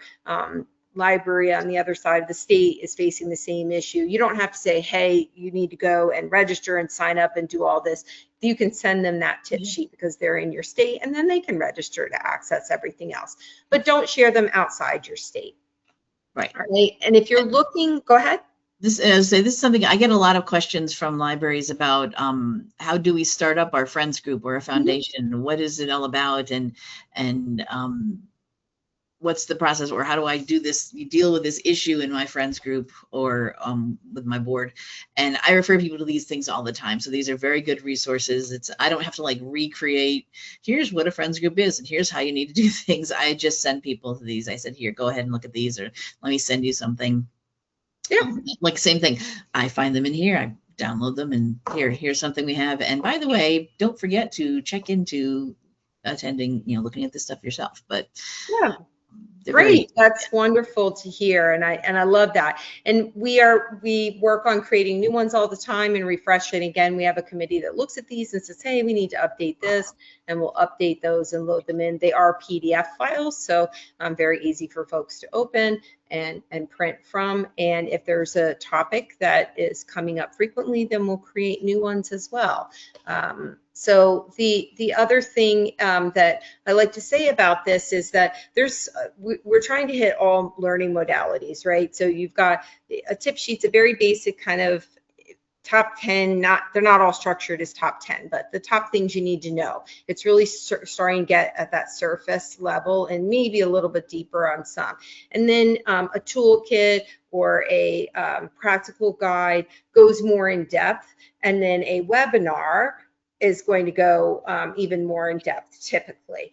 library on the other side of the state is facing the same issue. You don't have to say, hey, you need to go and register and sign up and do all this. You can send them that tip sheet because they're in your state, and then they can register to access everything else. But don't share them outside your state. Right. All right. And if you're looking, go ahead. This is something I get a lot of questions from libraries about. How do we start up our friends group or a foundation? What is it all about? And what's the process, or how do I do this? You deal with this issue in my friends group or with my board. And I refer people to these things all the time. So these are very good resources. I don't have to like recreate, here's what a friends group is and here's how you need to do things. I just send people to these. I said, here, go ahead and look at these, or let me send you something. Yeah. Like same thing. I find them in here. I download them and here's something we have. And by the way, don't forget to check into attending, looking at this stuff yourself. But yeah. Great. That's wonderful to hear. And I love that. And we work on creating new ones all the time and refreshing. Again, we have a committee that looks at these and says, hey, we need to update this, and we'll update those and load them in. They are PDF files, so very easy for folks to open and print from. And if there's a topic that is coming up frequently, then we'll create new ones as well. So the other thing that I like to say about this is that we're trying to hit all learning modalities, right? So you've got a tip sheet's a very basic kind of top 10, they're not all structured as top 10, but the top things you need to know. It's really starting to get at that surface level and maybe a little bit deeper on some. And then a toolkit or a practical guide goes more in depth, and then a webinar is going to go even more in depth, typically,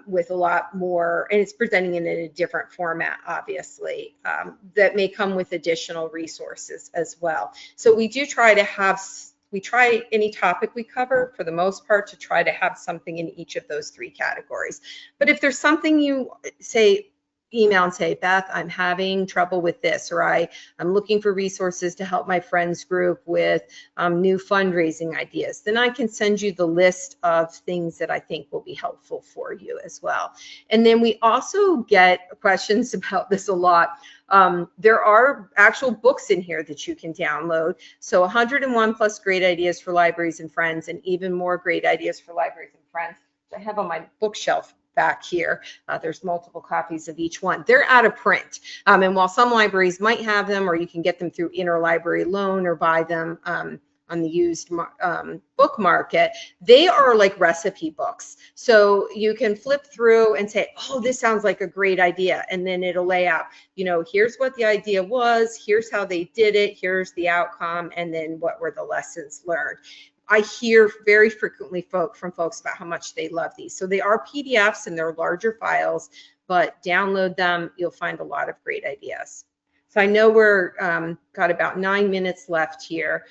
with a lot more, and it's presenting in a different format, obviously, that may come with additional resources as well. So we do try to try any topic we cover, for the most part, to try to have something in each of those 3 categories. But if there's something you say, email and say, Beth, I'm having trouble with this, or I'm looking for resources to help my friends group with new fundraising ideas, then I can send you the list of things that I think will be helpful for you as well. And then we also get questions about this a lot. There are actual books in here that you can download. So 101 plus great ideas for libraries and friends, and even more great ideas for libraries and friends I have on my bookshelf back here. There's multiple copies of each one. They're out of print. And while some libraries might have them, or you can get them through interlibrary loan or buy them on the used book market, they are like recipe books. So you can flip through and say, oh, this sounds like a great idea. And then it'll lay out, here's what the idea was, here's how they did it, here's the outcome, and then what were the lessons learned. I hear very frequently from folks about how much they love these. So they are PDFs and they're larger files, but download them. You'll find a lot of great ideas. So I know we're got about 9 minutes left here.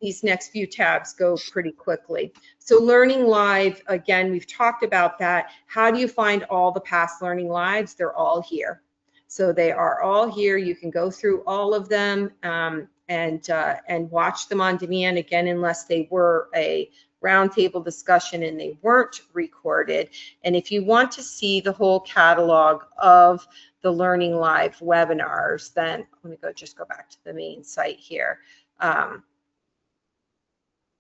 these next few tabs go pretty quickly. So Learning Live, again, we've talked about that. How do you find all the past Learning Lives? They're all here. So they are all here. You can go through all of them and watch them on demand, again, unless they were a roundtable discussion and they weren't recorded. And if you want to see the whole catalog of the Learning Live webinars, then let me just go back to the main site here.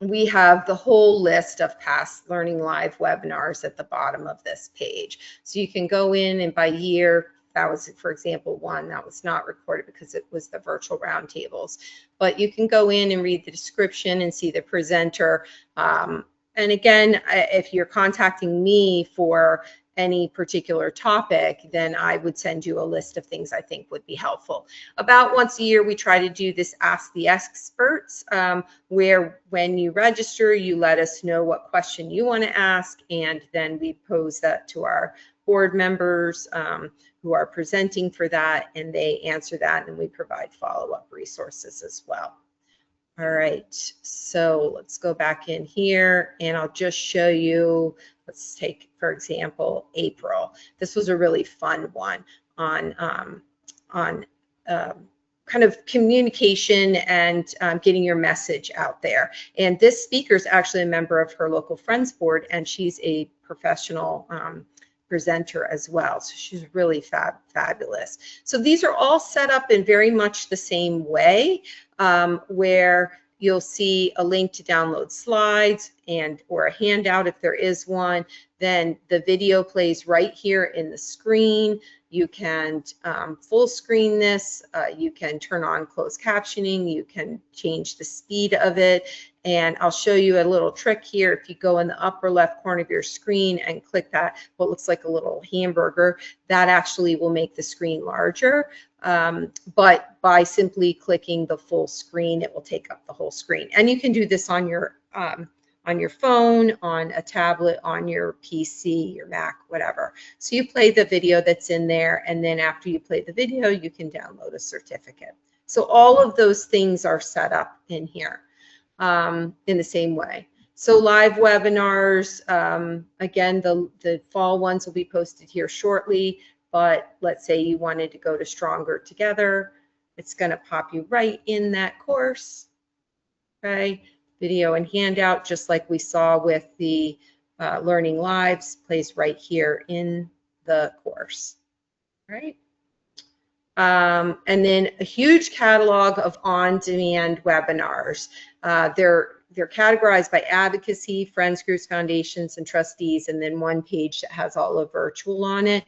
We have the whole list of past Learning Live webinars at the bottom of this page. So you can go in and by year, that was, for example, one that was not recorded because it was the virtual roundtables. But you can go in and read the description and see the presenter. And again, if you're contacting me for any particular topic, then I would send you a list of things I think would be helpful. About once a year, we try to do this Ask the Experts, where when you register, you let us know what question you want to ask, and then we pose that to our board members who are presenting for that, and they answer that, and we provide follow-up resources as well. All right, so let's go back in here and I'll just show you, let's take, for example, April. This was a really fun one on kind of communication and getting your message out there. And this speaker is actually a member of her local Friends Board, and she's a professional presenter as well. So she's really fabulous. So these are all set up in very much the same way, where you'll see a link to download slides or a handout if there is one. Then the video plays right here in the screen. You can full screen this. You can turn on closed captioning. You can change the speed of it. And I'll show you a little trick here. If you go in the upper left corner of your screen and click that, what looks like a little hamburger, that actually will make the screen larger. But by simply clicking the full screen, it will take up the whole screen. And you can do this on your phone, on a tablet, on your PC, your Mac, whatever. So you play the video that's in there, and then after you play the video, you can download a certificate. So all of those things are set up in here in the same way. So live webinars, again, the fall ones will be posted here shortly, but let's say you wanted to go to Stronger Together, it's going to pop you right in that course, okay? Video and handout, just like we saw with the Learning Lives, plays right here in the course, right? And then a huge catalog of on-demand webinars. They're categorized by advocacy, friends, groups, foundations, and trustees, and then one page that has all of virtual on it.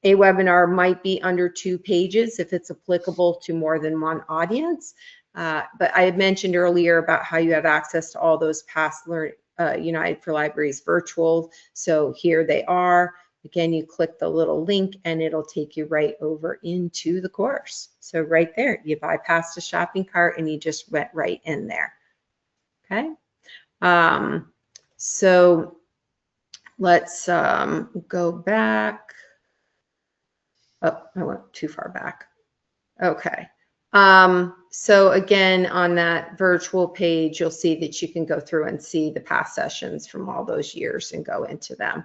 A webinar might be under 2 pages if it's applicable to more than one audience. But I had mentioned earlier about how you have access to all those past United for Libraries virtual. So here they are. Again, you click the little link and it'll take you right over into the course. So right there, you bypassed a shopping cart and you just went right in there. Okay. So let's go back. Oh, I went too far back. Okay. So again, on that virtual page, you'll see that you can go through and see the past sessions from all those years and go into them.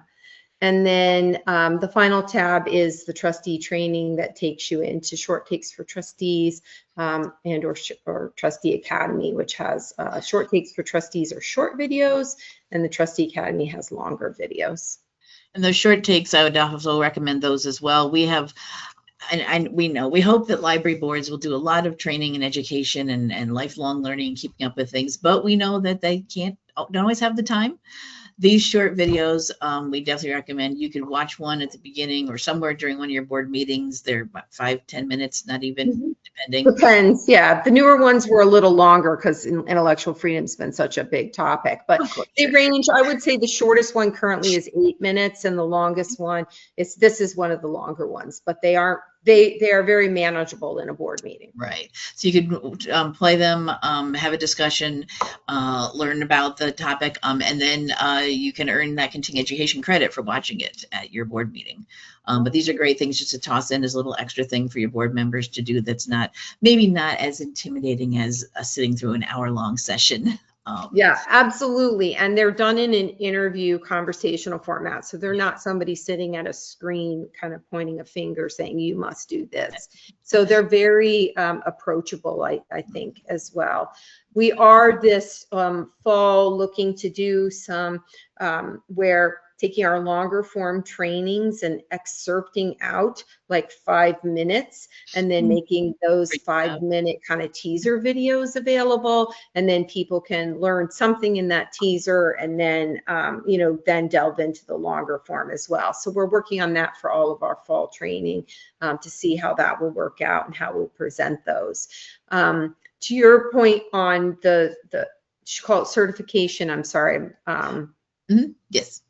And then the final tab is the trustee training that takes you into Short Takes for Trustees and or Trustee Academy, which has Short Takes for Trustees or short videos, and the Trustee Academy has longer videos. And those short takes, I would also recommend those as well. We have, and we hope that library boards will do a lot of training and education and lifelong learning, keeping up with things, but we know that they don't always have the time. These short videos, we definitely recommend. You can watch one at the beginning or somewhere during one of your board meetings. They're about 5-10 minutes, not even, depending. Depends, yeah. The newer ones were a little longer because intellectual freedom's been such a big topic. But they range, I would say the shortest one currently is 8 minutes, and the longest one this is one of the longer ones, but they aren't they are very manageable in a board meeting. Right. So you could play them, have a discussion, learn about the topic, and then you can earn that continuing education credit for watching it at your board meeting. But these are great things just to toss in as a little extra thing for your board members to do that's maybe not as intimidating as sitting through an hour-long session. Yeah, absolutely. And they're done in an interview conversational format. So they're not somebody sitting at a screen kind of pointing a finger saying, you must do this. So they're very approachable, I think, as well. We are this fall looking to do some where taking our longer form trainings and excerpting out like 5 minutes and then making those 5-minute kind of teaser videos available. And then people can learn something in that teaser and then, then delve into the longer form as well. So we're working on that for all of our fall training to see how that will work out and how we'll present those. To your point on the call it certification, I'm sorry. Yes.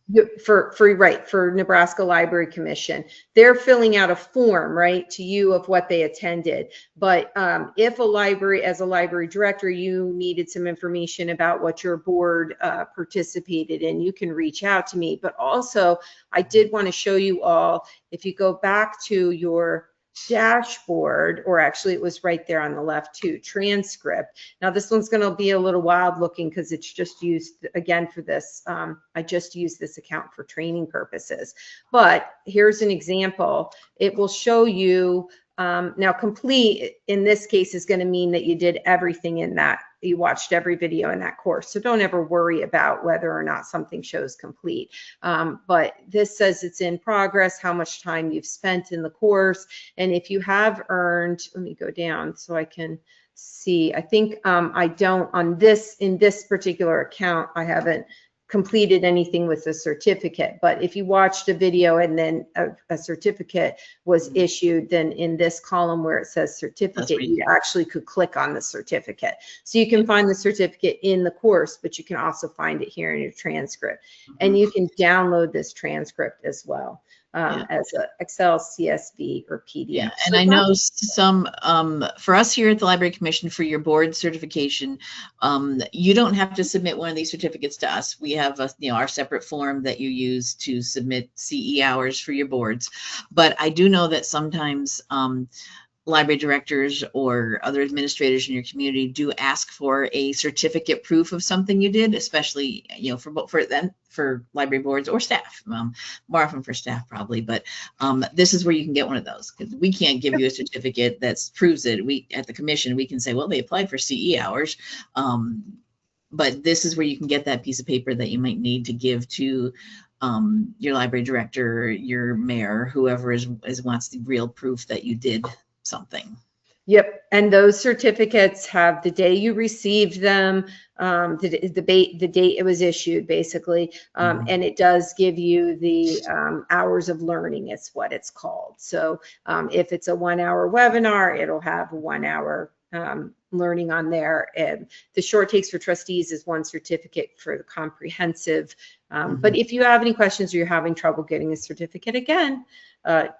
For Nebraska Library Commission, they're filling out a form, right, to you of what they attended. But if as a library director, you needed some information about what your board participated in, you can reach out to me. But also, I did want to show you all, if you go back to your dashboard, or actually it was right there on the left too, transcript. Now this one's going to be a little wild looking because it's just used again for this. I just used this account for training purposes, but here's an example. It will show you now complete in this case is going to mean that you did everything in that. You watched every video in that course. So don't ever worry about whether or not something shows complete. But this says it's in progress, how much time you've spent in the course. And if you have earned, let me go down so I can see. I think I don't in this particular account, I haven't completed anything with a certificate. But if you watched a video and then a certificate was issued, then in this column where it says certificate, you actually could click on the certificate. So you can find the certificate in the course, but you can also find it here in your transcript. And you can download this transcript as well. As a Excel, CSV, or PDF. Yeah, and I know some, for us here at the Library Commission, for your board certification, you don't have to submit one of these certificates to us. We have our separate form that you use to submit CE hours for your boards. But I do know that sometimes library directors or other administrators in your community do ask for a certificate proof of something you did, especially for library boards or staff, more often for staff probably, but this is where you can get one of those, because we can't give you a certificate that proves it. We at the commission, we can say, well, they applied for CE hours, but this is where you can get that piece of paper that you might need to give to your library director, your mayor, whoever wants the real proof that you did something. Yep, and those certificates have the day you received them, the date it was issued, basically, and it does give you the hours of learning. It's what it's called. So if it's a 1-hour webinar, it'll have 1 hour learning on there. And the short takes for trustees is 1 certificate for the comprehensive. But if you have any questions or you're having trouble getting a certificate, again,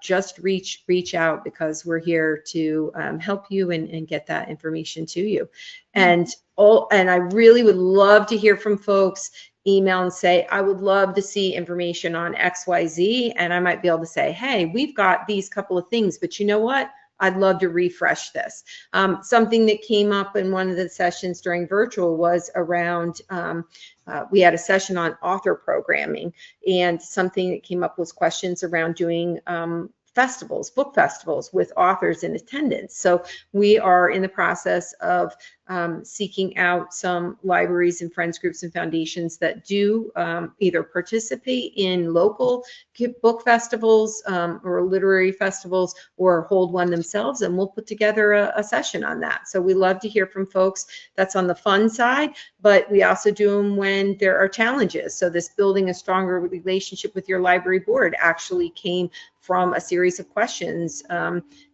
just reach out, because we're here to help you and get that information to you. And I really would love to hear from folks. Email and say, I would love to see information on XYZ, and I might be able to say, hey, we've got these couple of things, but you know what? I'd love to refresh this. Something that came up in one of the sessions during virtual was around, we had a session on author programming, and something that came up was questions around doing festivals, book festivals with authors in attendance. So we are in the process of seeking out some libraries and friends groups and foundations that do either participate in local book festivals or literary festivals, or hold one themselves, and we'll put together a session on that. So we love to hear from folks. That's on the fun side, but we also do them when there are challenges. So this building a stronger relationship with your library board actually came from a series of questions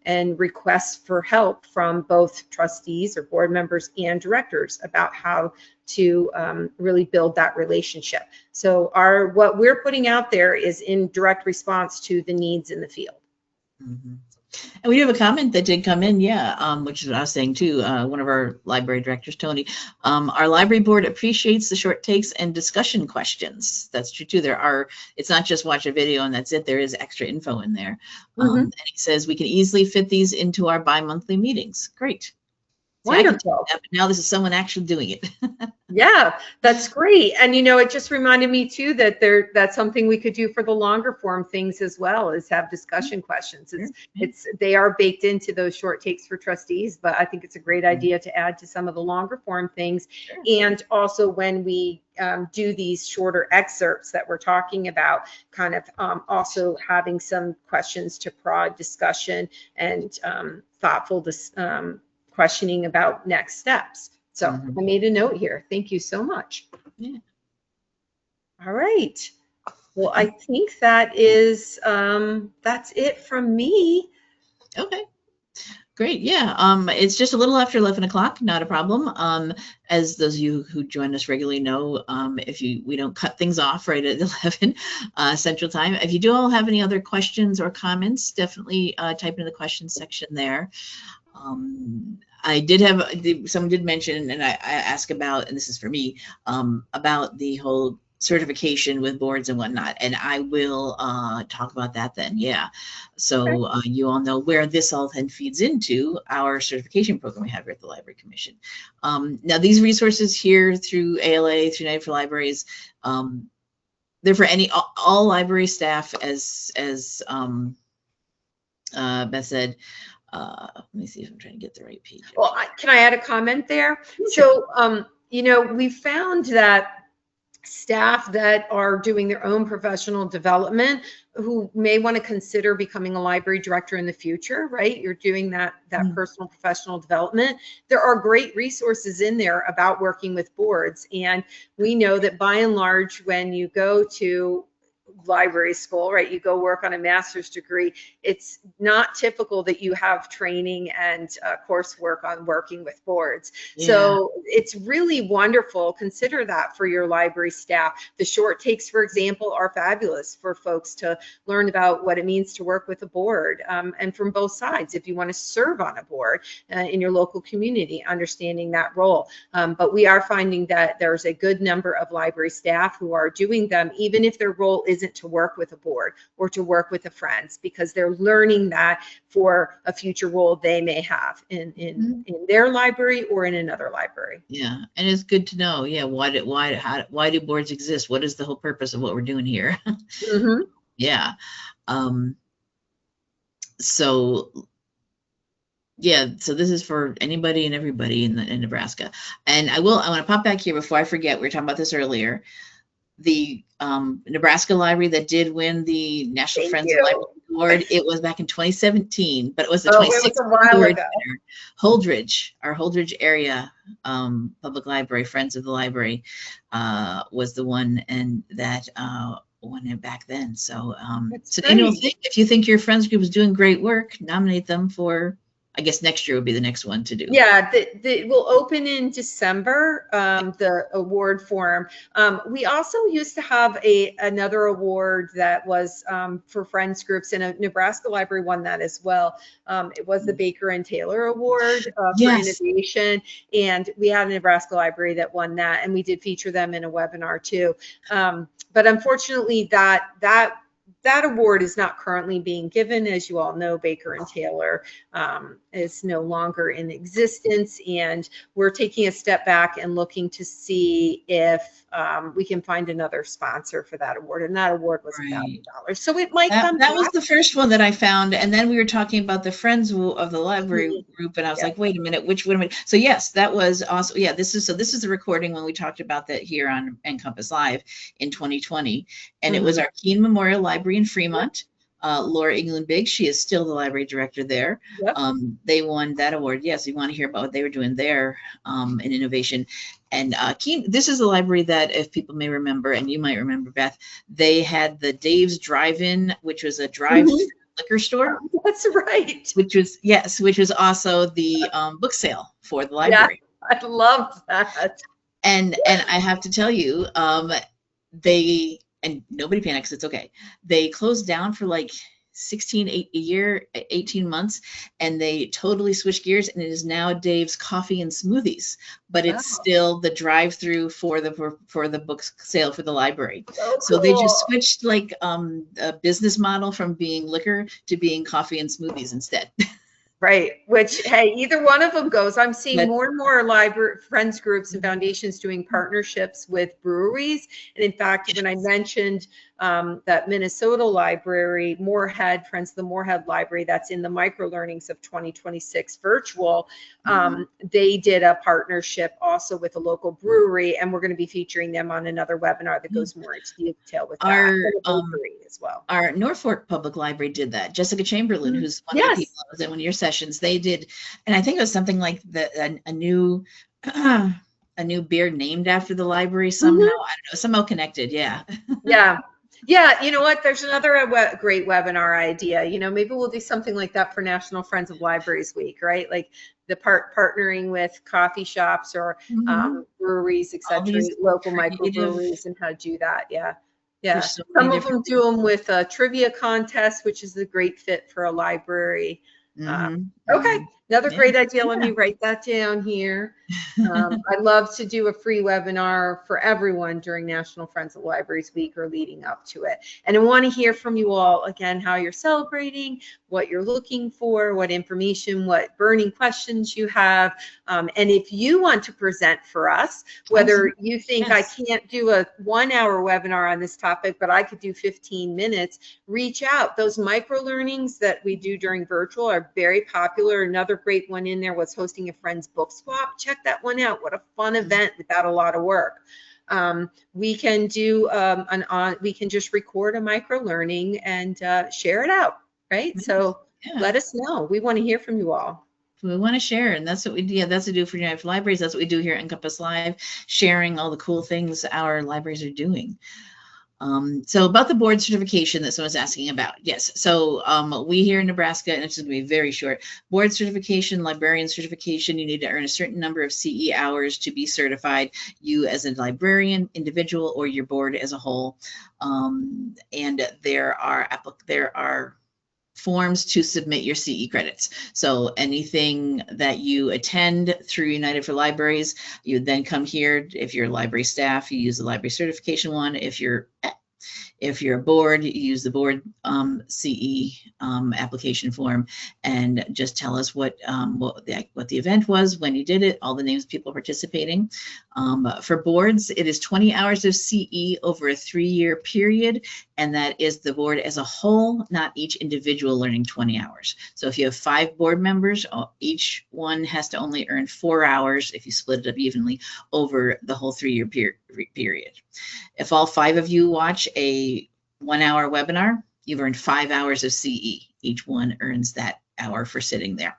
and requests for help from both trustees or board members and directors about how to really build that relationship. So what we're putting out there is in direct response to the needs in the field. And we have a comment that did come in, which is what I was saying too. One of our library directors, Tony, our library board appreciates the short takes and discussion questions. That's true too. It's not just watch a video and that's it. There is extra info in there. And he says we can easily fit these into our bi-monthly meetings. Great. See, Wonderful. But now this is someone actually doing it. Yeah, that's great. And it just reminded me too that that's something we could do for the longer form things as well, is have discussion questions. They are baked into those short takes for trustees, but I think it's a great idea to add to some of the longer form things. Sure. And also when we do these shorter excerpts that we're talking about, kind of also having some questions to prod discussion and thoughtful questioning about next steps. So I made a note here. Thank you so much. Yeah. All right. Well, I think that is that's it from me. Okay. Great. Yeah. It's just a little after 11 o'clock. Not a problem. As those of you who join us regularly know, we don't cut things off right at 11 Central Time. If you do all have any other questions or comments, definitely type in the questions section there. I did have, someone did mention, and I asked about, and this is for me, about the whole certification with boards and whatnot, and I will talk about that then. Yeah. So you all know where this all then feeds into our certification program we have here at the Library Commission. Now these resources here through ALA, through United for Libraries, they're for all library staff, as Beth said. Let me see if I'm trying to get the right page. Well, can I add a comment there? Sure. So, we found that staff that are doing their own professional development, who may want to consider becoming a library director in the future, right? You're doing that personal professional development. There are great resources in there about working with boards. And we know that by and large, when you go to library school, right, you go work on a master's degree, it's not typical that you have training and coursework on working with boards. Yeah. So it's really wonderful. Consider that for your library staff. The short takes, for example, are fabulous for folks to learn about what it means to work with a board, and from both sides. If you want to serve on a board in your local community, understanding that role. But we are finding that there's a good number of library staff who are doing them, even if their role isn't to work with a board or to work with a friends, because they're learning that for a future role they may have in their library or in another library. Yeah, and it's good to know. Yeah, why do boards exist? What is the whole purpose of what we're doing here? Yeah. So this is for anybody and everybody in Nebraska. And I want to pop back here before I forget. We were talking about this earlier. The Nebraska library that did win the National Friends of Library Award, it was back in 2017, but it was the 26th award winner. Holdridge, our Holdridge area public library, Friends of the Library, was the one, and that won it back then. So if you think your friends group is doing great work, nominate them for, I guess next year would be the next one to do. Yeah, it will open in December, the award form. We also used to have another award that was for friends groups, and a Nebraska library won that as well. It was the Baker and Taylor Award for innovation, and we had a Nebraska library that won that, and we did feature them in a webinar too. But unfortunately, that award is not currently being given. As you all know, Baker and Taylor is no longer in existence, and we're taking a step back and looking to see if we can find another sponsor for that award. And that award was $1,000. So it might come back. That was the first one that I found. And then we were talking about the Friends of the Library group, and I was like, wait a minute, which one? So yes, that was awesome. Yeah, this is the recording when we talked about that here on NCompass Live in 2020. And it was our Keene Memorial Library in Fremont. Laura England Biggs, she is still the library director there. They won that award. Yes, you want to hear about what they were doing there in innovation. And Keene, this is a library that, if people may remember, and you might remember, Beth, they had the Dave's Drive-In, which was a drive-through liquor store. That's right. Which was also the book sale for the library. Yeah, I love that. And I have to tell you, and nobody panics, it's okay. They closed down for like a year, 18 months, and they totally switched gears, and it is now Dave's Coffee and Smoothies, but it's Wow. still the drive-through for the book sale for the library. So So they just cool. switched like a business model from being liquor to being coffee and smoothies instead. Right. Which, hey, either one of them goes. I'm seeing But more and more library friends groups and foundations doing partnerships with breweries. And in fact, when I mentioned that Minnesota library, Moorhead, Friends of the Moorhead Library, that's in the micro learnings of 2026 virtual, they did a partnership also with a local brewery, and we're going to be featuring them on another webinar that goes more into detail with that. And a bakery as well. Our Norfolk Public Library did that. Jessica Chamberlain, who's one of the people that was in one of your sessions, they did, and I think it was something like a new a new beer named after the library somehow. I don't know, somehow connected. Yeah. Yeah, you know what? There's another great webinar idea. You know, maybe we'll do something like that for National Friends of Libraries Week, right? Like the partnering with coffee shops or breweries, etc., local microbreweries, and how to do that. Yeah. Some of them do them with a trivia contest, which is a great fit for a library. Okay, another great idea. Let me write that down here. I'd love to do a free webinar for everyone during National Friends of Libraries Week or leading up to it. And I want to hear from you all again, how you're celebrating, what you're looking for, what information, what burning questions you have. And if you want to present for us, whether you think I can't do a 1-hour webinar on this topic, but I could do 15 minutes, reach out. Those micro learnings that we do during virtual are very popular. Another great one in there was hosting a friend's book swap. Check that one out. What a fun event without a lot of work. We can do we can just record a micro learning and share it out, right? So let us know. We want to hear from you all. We want to share, and that's what we do. Yeah, that's what we do for United for Libraries. That's what we do here at NCompass Live, sharing all the cool things our libraries are doing. So about the board certification that someone's asking about. Yes. So we here in Nebraska, and it's going to be very short, board certification, librarian certification, you need to earn a certain number of CE hours to be certified, you as a librarian, individual, or your board as a whole. And there are forms to submit your CE credits. So anything that you attend through United for Libraries, you then come here. If you're library staff, you use the library certification one. If you're a board, you use the board CE application form, and just tell us what the event was, when you did it, all the names of people participating. For boards, it is 20 hours of CE over a 3-year period, and that is the board as a whole, not each individual learning 20 hours. So if you have 5 board members, each one has to only earn 4 hours if you split it up evenly over the whole 3-year period. If all 5 of you watch a 1-hour webinar, you've earned 5 hours of CE. Each one earns that hour for sitting there.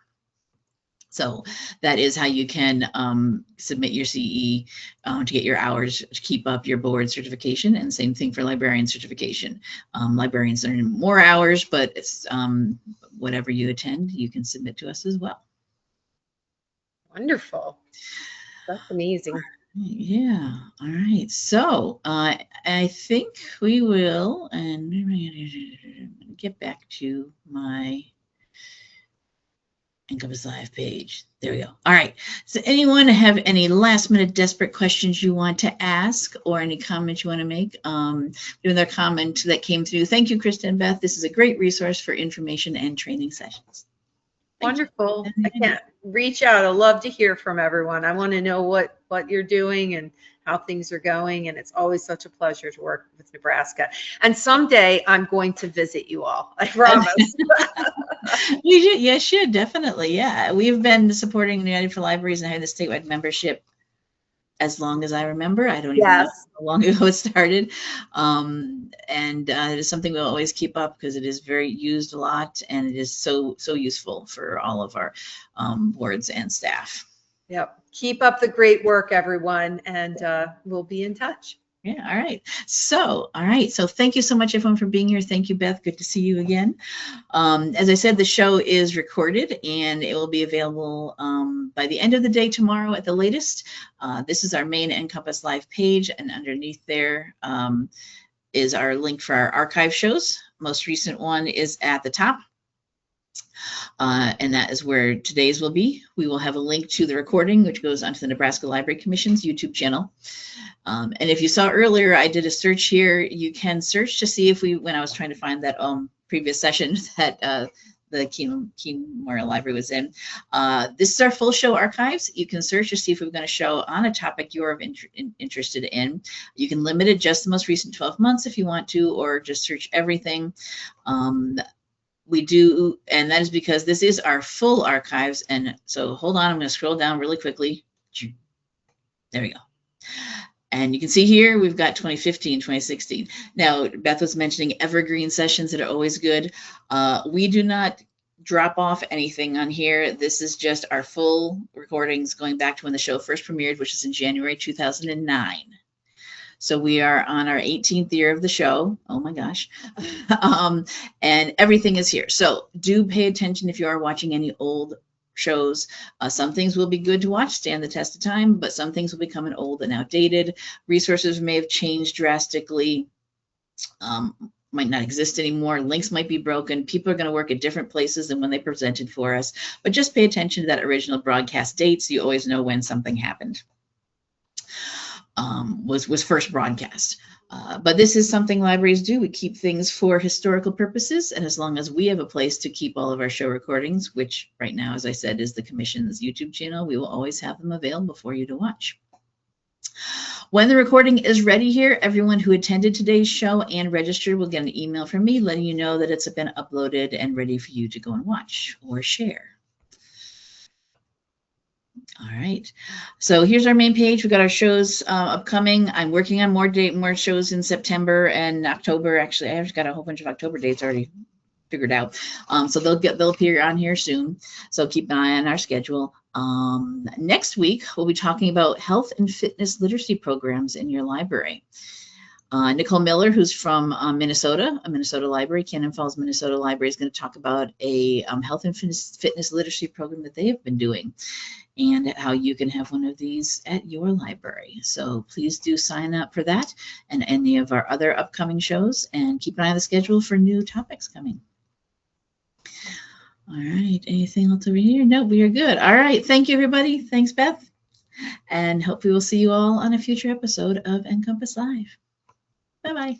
So that is how you can submit your CE to get your hours to keep up your board certification, and same thing for librarian certification. Librarians earn more hours, but it's whatever you attend, you can submit to us as well. Wonderful. That's amazing. Yeah. All right. So I think we will, and get back to my NCompass Live page. There we go. All right. So anyone have any last minute desperate questions you want to ask, or any comments you want to make? Another comment that came through. Thank you, Krista and Beth. This is a great resource for information and training sessions. Wonderful. I can't reach out. I love to hear from everyone. I want to know what you're doing and how things are going. And it's always such a pleasure to work with Nebraska. And someday I'm going to visit you all. I promise. You should definitely. Yeah. We've been supporting United for Libraries and having the statewide membership as long as I remember. I don't even know how long ago it started. And it is something we'll always keep up because it is very used a lot, and it is so useful for all of our boards and staff. Yep. Keep up the great work, everyone, and we'll be in touch. Yeah. All right. So thank you so much, everyone, for being here. Thank you, Beth. Good to see you again. As I said, the show is recorded and it will be available by the end of the day tomorrow at the latest. This is our main NCompass Live page, and underneath there is our link for our archive shows. most recent one is at the top. And that is where today's will be. We will have a link to the recording, which goes onto the Nebraska Library Commission's YouTube channel. And if you saw earlier, I did a search here. You can search to see if when I was trying to find that previous session that the Keene Memorial Library was in. This is our full show archives. You can search to see if we're going to show on a topic you're interested in. You can limit it just the most recent 12 months if you want to, or just search everything. We do, and that is because this is our full archives. And so hold on, I'm going to scroll down really quickly. There we go. And you can see here, we've got 2015, 2016. Now, Beth was mentioning evergreen sessions that are always good. We do not drop off anything on here. This is just our full recordings going back to when the show first premiered, which is in January 2009. So we are on our 18th year of the show. Oh my gosh. And everything is here. So do pay attention if you are watching any old shows. Some things will be good to watch, stand the test of time, but some things will become old and outdated. Resources may have changed drastically, might not exist anymore. Links might be broken. People are going to work at different places than when they presented for us. But just pay attention to that original broadcast date so you always know when something happened. Was first broadcast. But this is something libraries do. We keep things for historical purposes, and as long as we have a place to keep all of our show recordings, which right now, as I said, is the Commission's YouTube channel, we will always have them available for you to watch. When the recording is ready here, everyone who attended today's show and registered will get an email from me letting you know that it's been uploaded and ready for you to go and watch or share. All right, so here's our main page. We've got our shows upcoming. I'm working on more shows in September and October. Actually, I've got a whole bunch of October dates already figured out. So they'll appear on here soon. So keep an eye on our schedule. Next week, we'll be talking about health and fitness literacy programs in your library. Nicole Miller, who's from Minnesota, a Minnesota library, Cannon Falls, Minnesota Library, is going to talk about a health and fitness literacy program that they have been doing and how you can have one of these at your library. So please do sign up for that and any of our other upcoming shows, and keep an eye on the schedule for new topics coming. All right, anything else over here? No, we are good. All right, thank you, everybody. Thanks, Beth. And hopefully we'll see you all on a future episode of NCompass Live. Bye-bye.